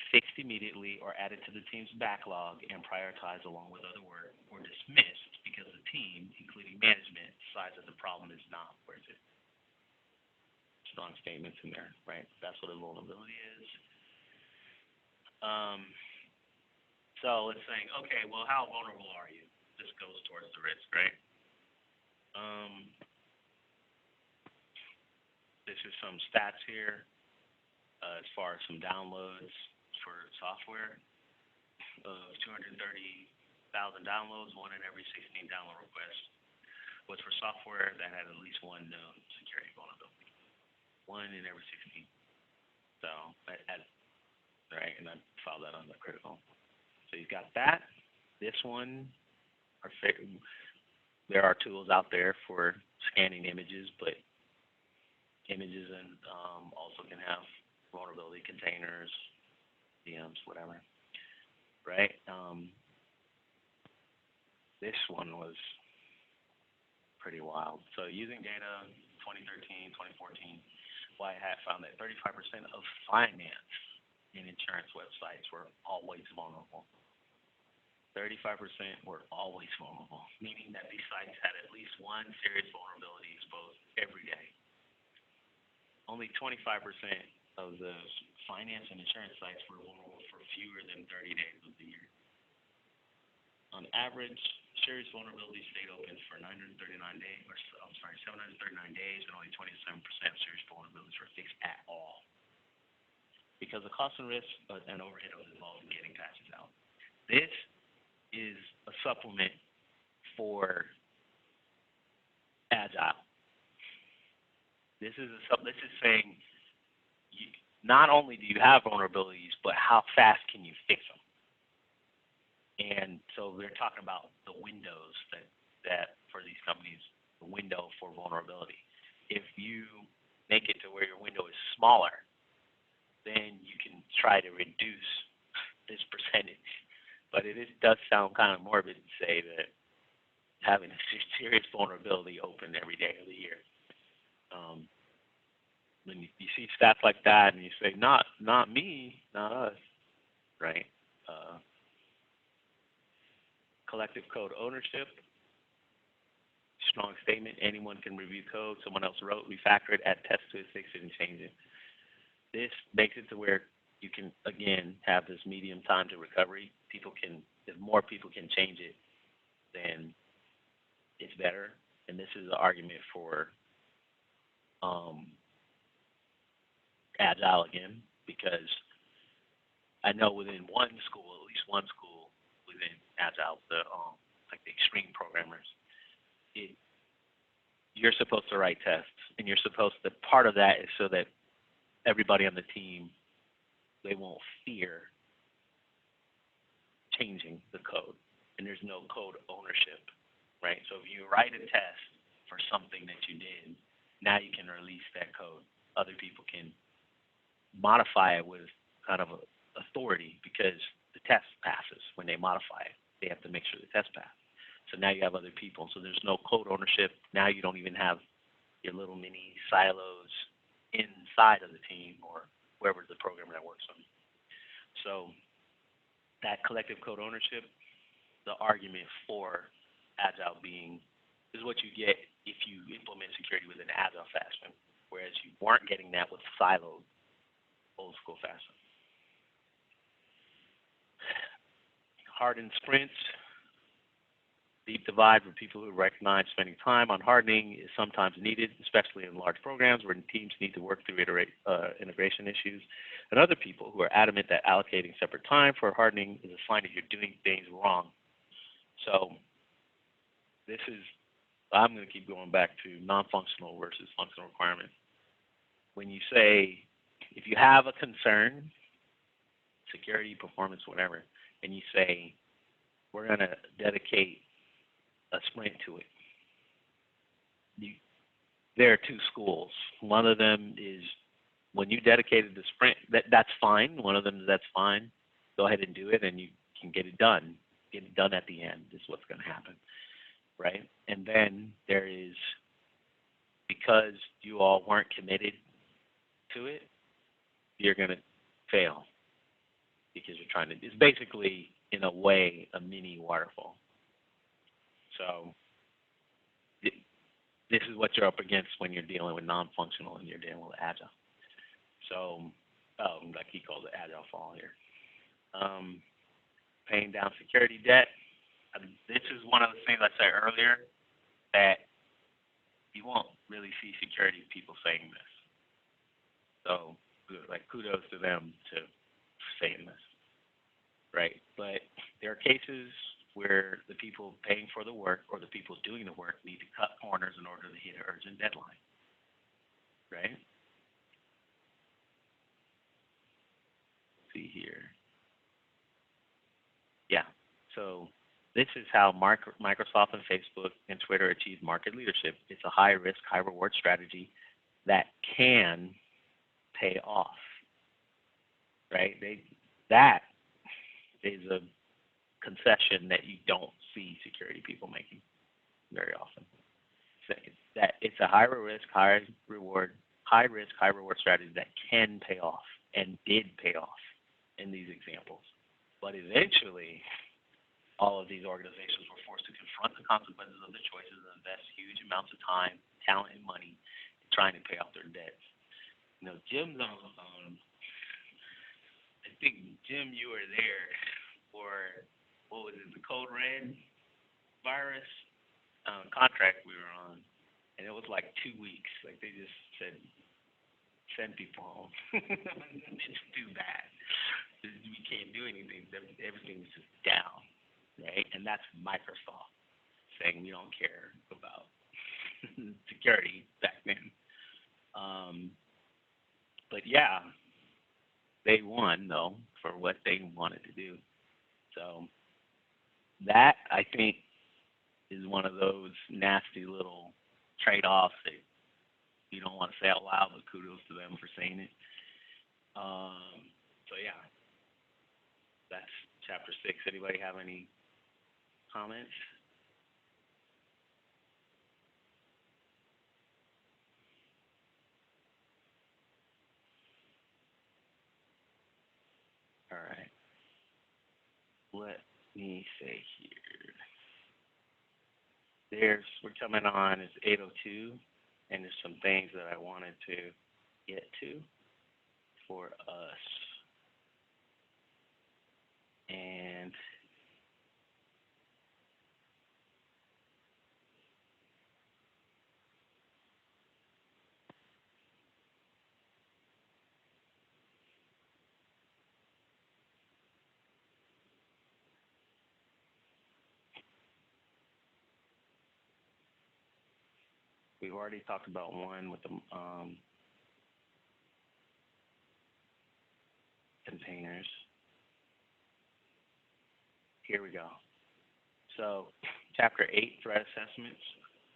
Fixed immediately or added to the team's backlog and prioritized along with other work, or dismissed because the team, including management, decides that the problem is not worth it. Strong statements in there, right? That's what a vulnerability is. So it's saying, okay, well, how vulnerable are you? This goes towards the risk, right? This is some stats here as far as some downloads for software. 230,000 downloads, 1 in every 16 download requests was for software that had at least one known security vulnerability. 1 in every 16. So, right, and I filed that under critical. So you've got that. This one, there are tools out there for scanning images, but images and also can have vulnerability containers, VMs, whatever, right? This one was pretty wild. So using data 2013, 2014, White Hat found that 35% of finance and insurance websites were always vulnerable. 35% were always vulnerable, meaning that these sites had at least one serious vulnerability exposed every day. Only 25% of the finance and insurance sites were vulnerable for fewer than 30 days of the year. On average, serious vulnerabilities stayed open for 739 days, and only 27% of serious vulnerabilities were fixed at all. Because the cost and risk and overhead was involved in getting patches out. This is a supplement for Agile. This is saying not only do you have vulnerabilities, but how fast can you fix them? And so they're talking about the windows that for these companies, the window for vulnerability. If you make it to where your window is smaller, then you can try to reduce this percentage. But it does sound kind of morbid to say that having a serious vulnerability open every day of the year. When you see stats like that and you say, not me, not us, right? Collective code ownership, strong statement, anyone can review code someone else wrote, refactor it, add tests to it, fix it, and change it. This makes it to where you can, again, have this medium time to recovery. If more people can change it, then it's better. And this is the argument for Agile again, because I know within one school, at least one school within Agile, like the extreme programmers, you're supposed to write tests, and part of that is so that everybody on the team, they won't fear changing the code, and there's no code ownership, right? So if you write a test for something that you did, now you can release that code. Other people can modify it with kind of authority because the test passes when they modify it. They have to make sure the test passes. So now you have other people. So there's no code ownership. Now you don't even have your little mini silos inside of the team or whoever's the programmer that works on it. So that collective code ownership, the argument for Agile being, is what you get if you implement security within an Agile fashion, whereas you weren't getting that with siloed old school fashion. Hardened sprints. Deep divide for people who recognize spending time on hardening is sometimes needed, especially in large programs where teams need to work through integration issues. And other people who are adamant that allocating separate time for hardening is a sign that you're doing things wrong. So this is, I'm going to keep going back to non-functional versus functional requirements. When you say, if you have a concern, security, performance, whatever, and you say, we're going to dedicate a sprint to it. There are two schools. One of them is when you dedicated the sprint, that's fine. One of them is that's fine. Go ahead and do it, and you can get it done. Get it done at the end is what's going to happen, right? And then there is, because you all weren't committed to it, you're going to fail because you're trying to. It's basically, in a way, a mini waterfall. So this is what you're up against when you're dealing with non-functional and you're dealing with Agile. So, like he calls it Agile fall here. Paying down security debt. This is one of the things I said earlier that you won't really see security people saying this. So, like, kudos to them to saying this, right? But there are cases where the people paying for the work or the people doing the work need to cut corners in order to hit an urgent deadline, right? Let's see here. Yeah, so this is how Microsoft and Facebook and Twitter achieve market leadership. It's a high-risk, high-reward strategy that can pay off, right? That is a concession that you don't see security people making very often. That it's a higher risk, high reward strategy that can pay off and did pay off in these examples. But eventually, all of these organizations were forced to confront the consequences of their choices and invest huge amounts of time, talent, and money in trying to pay off their debts. You know, Jim's on the phone. I think, Jim, you were there for, what was it, the Code Red virus contract we were on, and it was like 2 weeks. Like, they just said, send people home. It's too bad. We can't do anything. Everything's just down, right? And that's Microsoft saying we don't care about security back then. But yeah, they won, though, for what they wanted to do. So that, I think, is one of those nasty little trade-offs that you don't want to say out loud, but kudos to them for saying it. So yeah, that's chapter 6. Anybody have any comments? All right. Let me say here. We're coming on, it's 8:02, and there's some things that I wanted to get to for us. And we've already talked about one with the containers. Here we go. So, chapter 8, threat assessments.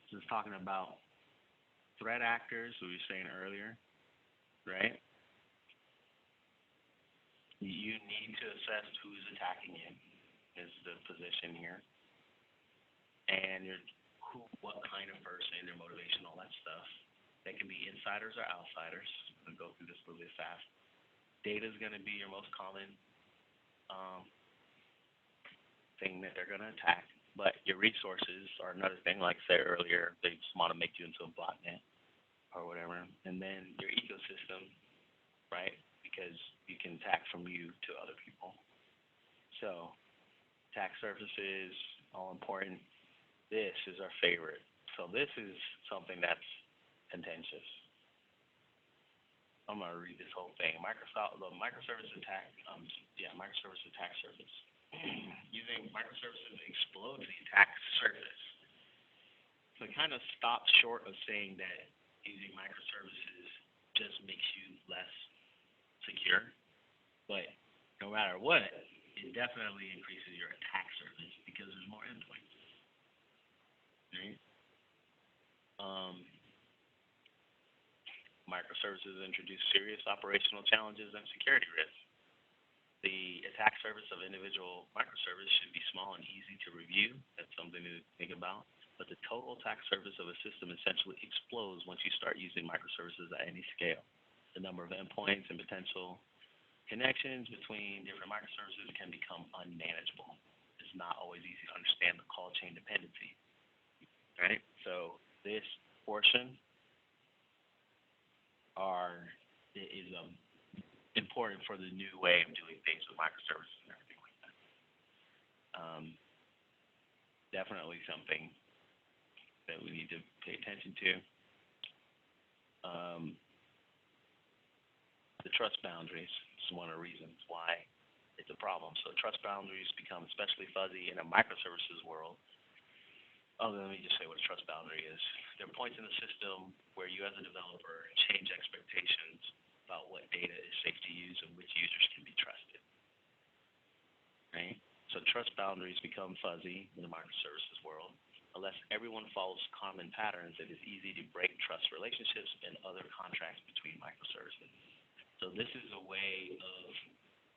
This is talking about threat actors, we were saying earlier, right? You need to assess who's attacking you, is the position here, and what kind of person, their motivation, all that stuff. They can be insiders or outsiders. I'll go through this a little bit fast. Data is going to be your most common thing that they're going to attack, but your resources are another thing. Like I said earlier, they just want to make you into a botnet or whatever, and then your ecosystem, right? Because you can attack from you to other people. So, attack surfaces, all important. This is our favorite. So this is something that's contentious. I'm gonna read this whole thing. The microservice attack, microservice attack surface. Using microservices to explode the attack surface. So it kind of stops short of saying that using microservices just makes you less secure, but no matter what, it definitely increases your attack surface because there's more endpoints. Right? Microservices introduce serious operational challenges and security risks. The attack surface of individual microservices should be small and easy to review. That's something to think about. But the total attack surface of a system essentially explodes once you start using microservices at any scale. The number of endpoints and potential connections between different microservices can become unmanageable. It's not always easy to understand the call chain dependency. Right? So this portion is important for the new way of doing things with microservices and everything like that. Definitely something that we need to pay attention to. The trust boundaries is one of the reasons why it's a problem. So trust boundaries become especially fuzzy in a microservices world. Let me just say what a trust boundary is. There are points in the system where you as a developer change expectations about what data is safe to use and which users can be trusted. Right? So trust boundaries become fuzzy in the microservices world. Unless everyone follows common patterns, it is easy to break trust relationships and other contracts between microservices. So this is a way of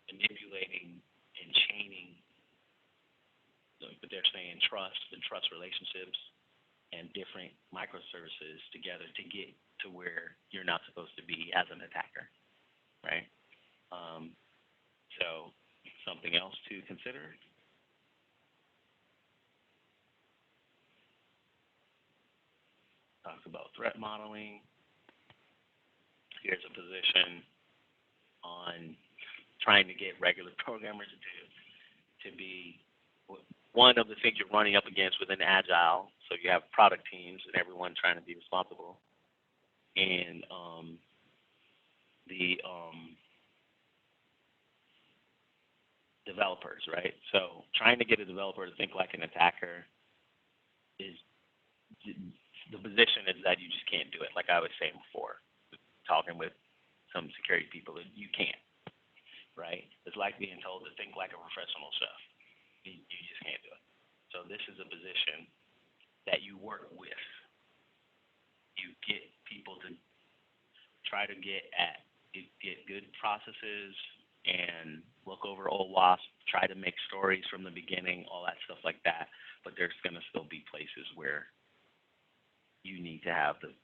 manipulating and chaining, but they're saying trust and trust relationships and different microservices together to get to where you're not supposed to be as an attacker, right? So something else to consider. Talk about threat modeling. Here's a position on trying to get regular programmers to be one of the things you're running up against within Agile. So you have product teams and everyone trying to be responsible, and the developers, right? So trying to get a developer to think like an attacker is the position is that you just can't do it. Like I was saying before, talking with some security people, that you can't, right? It's like being told to think like a professional chef. You just can't do it. So this is a position that you work with. You get people to try to get good processes and look over old WASP, try to make stories from the beginning, all that stuff like that. But there's going to still be places where you need to have the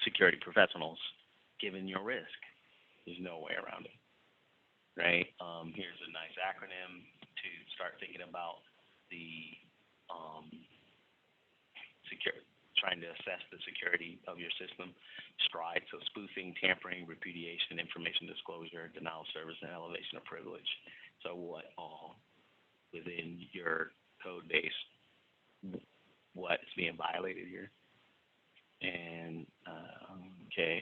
security professionals given your risk. There's no way around it, right? Here's a nice acronym to start thinking about the trying to assess the security of your system. STRIDE, so spoofing, tampering, repudiation, information disclosure, denial of service, and elevation of privilege. So what all within your code base, what is being violated here? And, okay.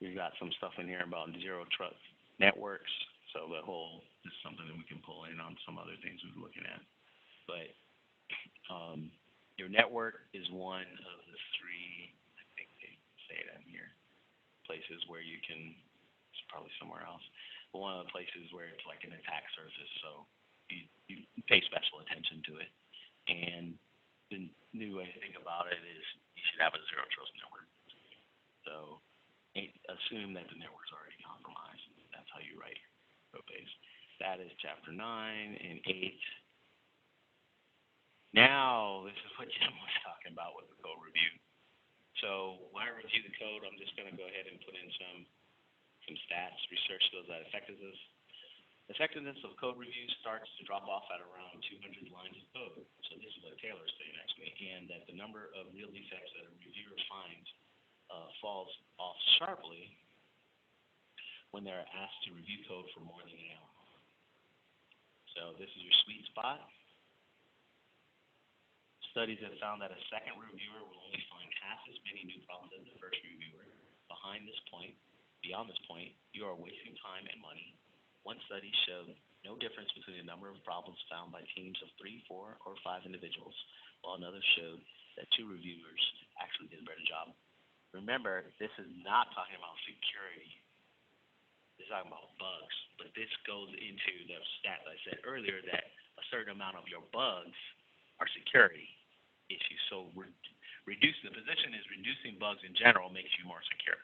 We've got some stuff in here about zero trust networks. So the whole is something that we can pull in on some other things we're looking at. But your network is one of the three, I think they say that here, places where you can probably somewhere else. But one of the places where it's like an attack surface, so you pay special attention to it. And the new way to think about it is you should have a zero trust network. So assume that the network's already compromised. That's how you write code base. That is chapter 9 and 8. Now, this is what Jim was talking about with the code review. So when I review the code, I'm just going to go ahead and put in some stats, research those that effectiveness. Effectiveness of code review starts to drop off at around 200 lines of code. So this is what Taylor's saying, actually, and that the number of real defects that a reviewer finds falls off sharply when they're asked to review code for more than an hour. So this is your sweet spot. Studies have found that a second reviewer will only find half as many new problems as the first reviewer. Beyond this point, you are wasting time and money. One study showed no difference between the number of problems found by teams of 3, 4, or 5 individuals, while another showed that 2 reviewers actually did a better job. Remember, this is not talking about security. This is talking about bugs. But this goes into the stat I said earlier that a certain amount of your bugs are security issues. So reducing the position is reducing bugs in general makes you more secure.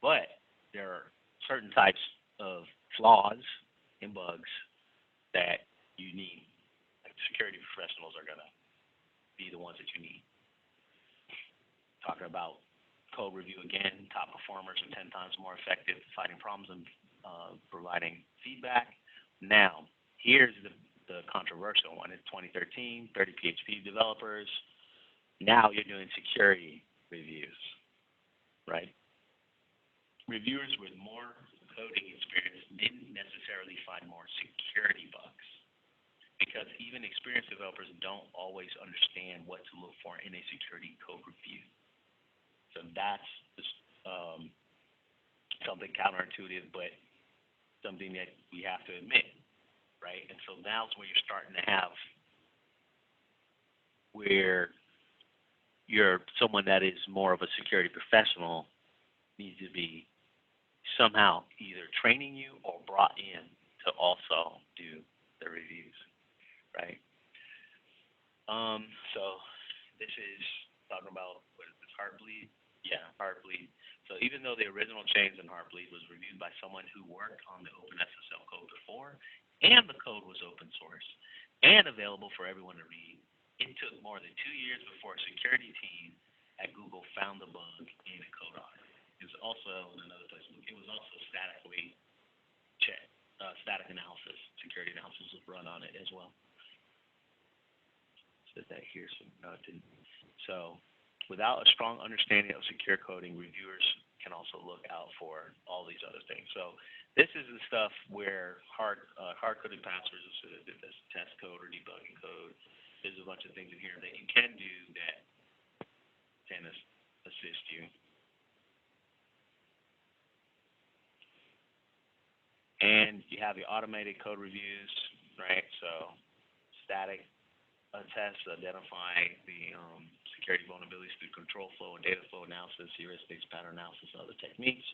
But there are certain types of flaws and bugs that you need. Like security professionals are going to be the ones that you need. Talking about code review again, top performers are 10 times more effective at fighting problems and providing feedback. Now, here's the controversial one. It's 2013, 30 PHP developers. Now you're doing security reviews, right? Reviewers with more coding experience didn't necessarily find more security bugs because even experienced developers don't always understand what to look for in a security code review. So that's something counterintuitive, but something that we have to admit, right? And so now's where you're starting to have where you're someone that is more of a security professional needs to be somehow either training you or brought in to also do the reviews, right? So this is talking about what is this, Heartbleed? Yeah, Heartbleed. So even though the original change in Heartbleed was reviewed by someone who worked on the OpenSSL code before, and the code was open source and available for everyone to read, it took more than 2 years before a security team at Google found the bug in a code audit. It was also in another place. It was also statically checked, static analysis, security analysis was run on it as well. Said that here, so no, it didn't. So without a strong understanding of secure coding, reviewers can also look out for all these other things. So this is the stuff where hard-coded passwords, this test code or debugging code, there's a bunch of things in here that you can do that can assist you. And you have your automated code reviews, right? So static tests identify the security vulnerabilities through control flow and data flow analysis, heuristics, pattern analysis, and other techniques.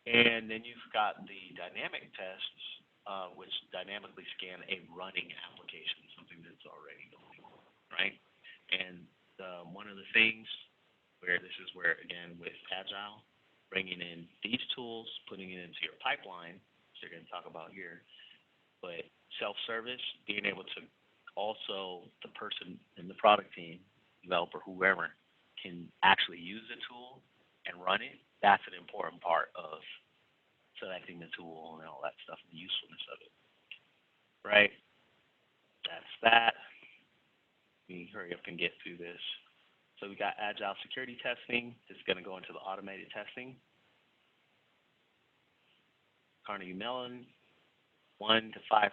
And then you've got the dynamic tests, which dynamically scan a running application, something that's already going on, right? And one of the things where this is where, again, with Agile, bringing in these tools, putting it into your pipeline, which they're going to talk about here, but self-service, being able to also, the person in the product team, developer, whoever, can actually use the tool and run it. That's an important part of selecting the tool and all that stuff, the usefulness of it, right? That's that. Let me hurry up and get through this. So we got Agile security testing. This is going to go into the automated testing. Carnegie Mellon, 1 to 5%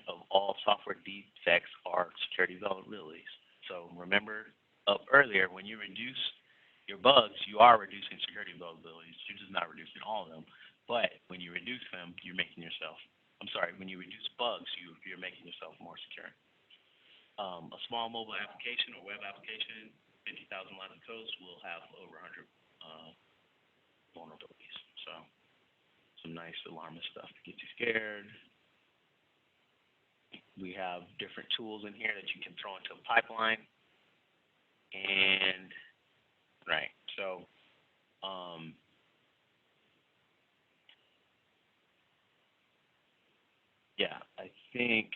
of all software defects are security vulnerabilities. So remember up earlier, when you reduce your bugs, you are reducing security vulnerabilities. You're just not reducing all of them. But when you reduce them, you're making yourself, when you reduce bugs, you're making yourself more secure. A small mobile application or web application, 50,000 lines of code will have over 100 vulnerabilities. So some nice alarmist stuff to get you scared. We have different tools in here that you can throw into a pipeline. And, right, so, yeah, I think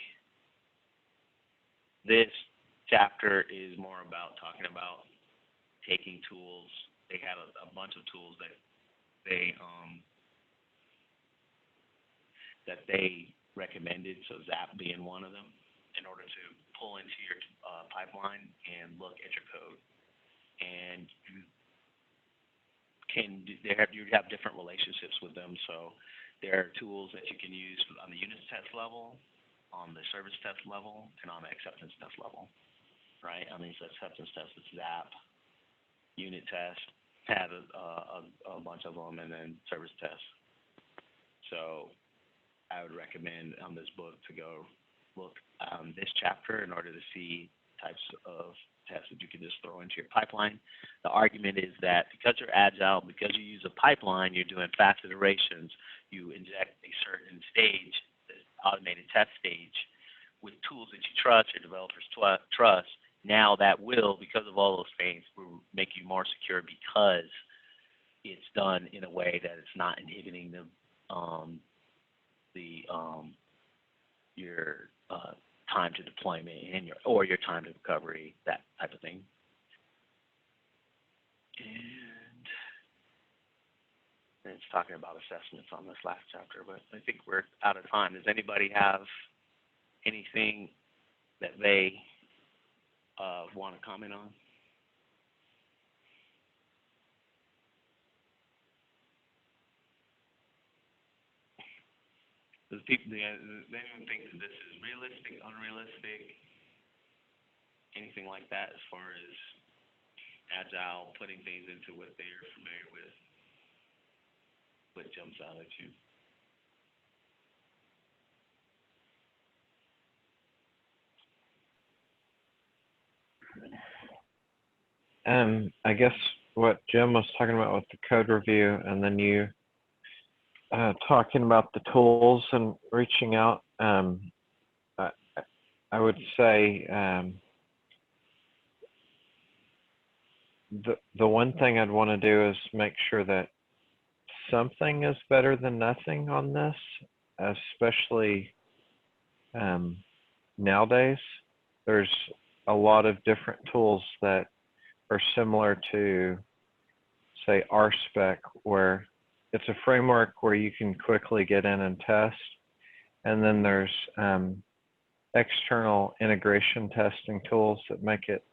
this chapter is more about talking about taking tools. They had a bunch of tools that they recommended, so ZAP being one of them, in order to pull into your pipeline and look at your code. And you have different relationships with them. So there are tools that you can use on the unit test level, on the service test level, and on the acceptance test level, right? On these acceptance tests, it's ZAP, unit test, had a bunch of them, and then service test. So I would recommend on this book to go look this chapter in order to see types of tests that you can just throw into your pipeline. The argument is that because you're agile, because you use a pipeline, you're doing fast iterations, you inject a certain stage, the automated test stage, with tools that you trust, your developers trust. Now that will, because of all those things, will make you more secure because it's done in a way that it's not inhibiting your time to deployment and your time to recovery, that type of thing. And it's talking about assessments on this last chapter, but I think we're out of time. Does anybody have anything that they want to comment on? Does people, they even think that this is realistic, unrealistic, anything like that as far as agile, putting things into what they're familiar with? What jumps out at you? I guess what Jim was talking about with the code review, and then you talking about the tools and reaching out, I would say the one thing I'd want to do is make sure that something is better than nothing on this, especially nowadays. There's a lot of different tools that are similar to, say, RSpec, where it's a framework where you can quickly get in and test. And then there's external integration testing tools that make it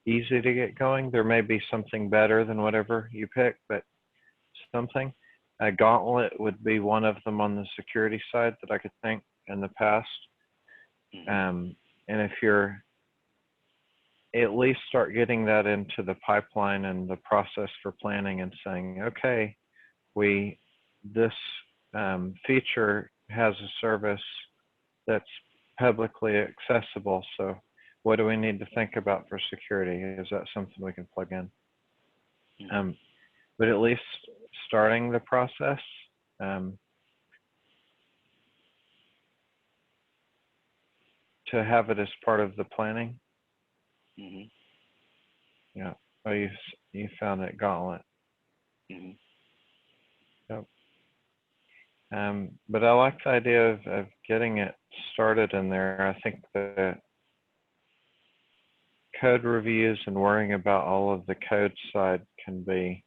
easy to get going. There may be something better than whatever you pick, but something. Gauntlet would be one of them on the security side that I could think in the past. And if you're at least start getting that into the pipeline and the process for planning and saying, okay, this feature has a service that's publicly accessible. So what do we need to think about for security? Is that something we can plug in? But at least starting the process. To have it as part of the planning. Yeah. Oh, you found it, Gauntlet. Yep. But I like the idea of getting it started in there. I think the code reviews and worrying about all of the code side can be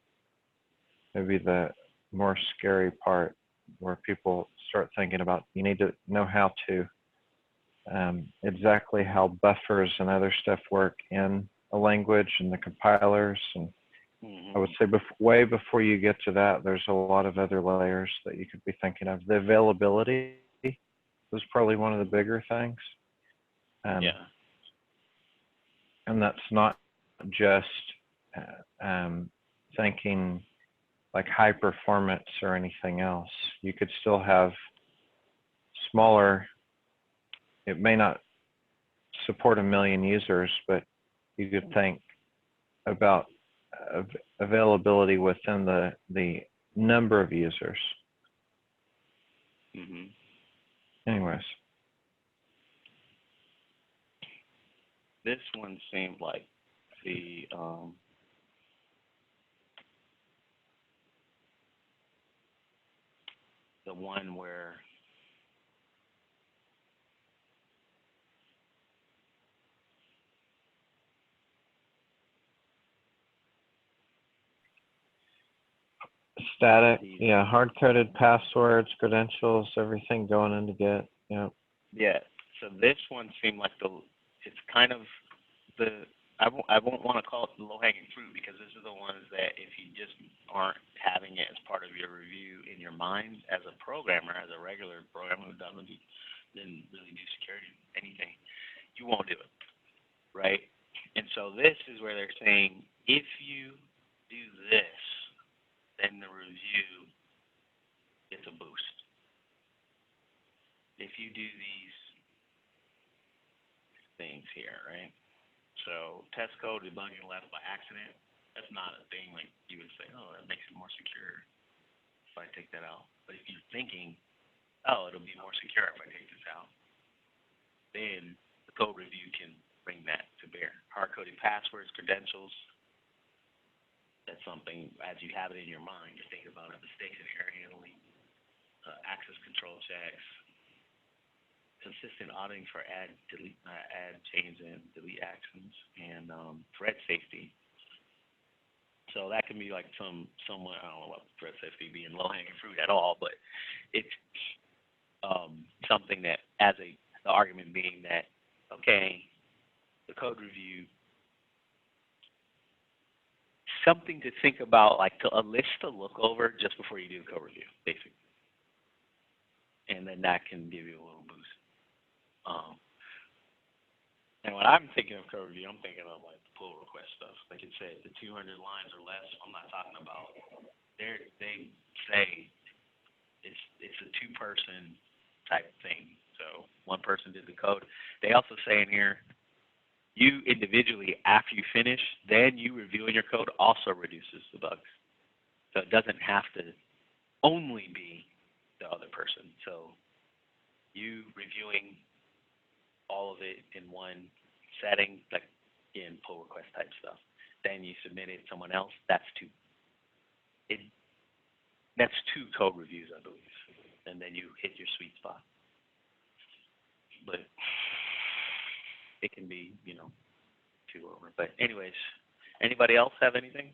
maybe the more scary part, where people start thinking about, you need to know how to exactly how buffers and other stuff work in a language and the compilers. And I would say way before you get to that, there's a lot of other layers that you could be thinking of. The availability was probably one of the bigger things. Yeah. And that's not just thinking like high performance or anything else. You could still have smaller, it may not support 1 million users, but you could think about availability within the number of users. Anyways, this one seemed like the one where static, yeah, hard-coded passwords, credentials, everything going in to get, yeah. Yeah. So this one seemed like it's kind of I won't want to call it the low-hanging fruit, because this is the ones that if you just aren't having it as part of your review in your mind as a programmer, as a regular programmer who didn't really do security anything, you won't do it, right? And so this is where they're saying, if you do this, then the review gets a boost. If you do these things here, right? So test code debugging left by accident, that's not a thing like you would say, oh, that makes it more secure if I take that out. But if you're thinking, oh, it'll be more secure if I take this out, then the code review can bring that to bear. Hard-coded passwords, credentials, that's something, as you have it in your mind, you're thinking about it, mistakes in error handling, access control checks, consistent auditing for add change and delete actions, and threat safety. So that can be like somewhat, I don't know about threat safety being low-hanging fruit at all, but it's something that, the argument being that, okay, the code review, something to think about, like a list to look over just before you do the code review, basically. And then that can give you a little boost. And when I'm thinking of code review, I'm thinking of like the pull request stuff. Like it said, the 200 lines or less. I'm not talking about. They say it's a two-person type thing. So one person did the code. They also say in here, you individually, after you finish, then you reviewing your code also reduces the bugs. So it doesn't have to only be the other person. So you reviewing all of it in one setting, like in pull request type stuff. Then you submit it to someone else. That's two. That's two code reviews, I believe. And then you hit your sweet spot. But it can be, two over. But anyways, anybody else have anything?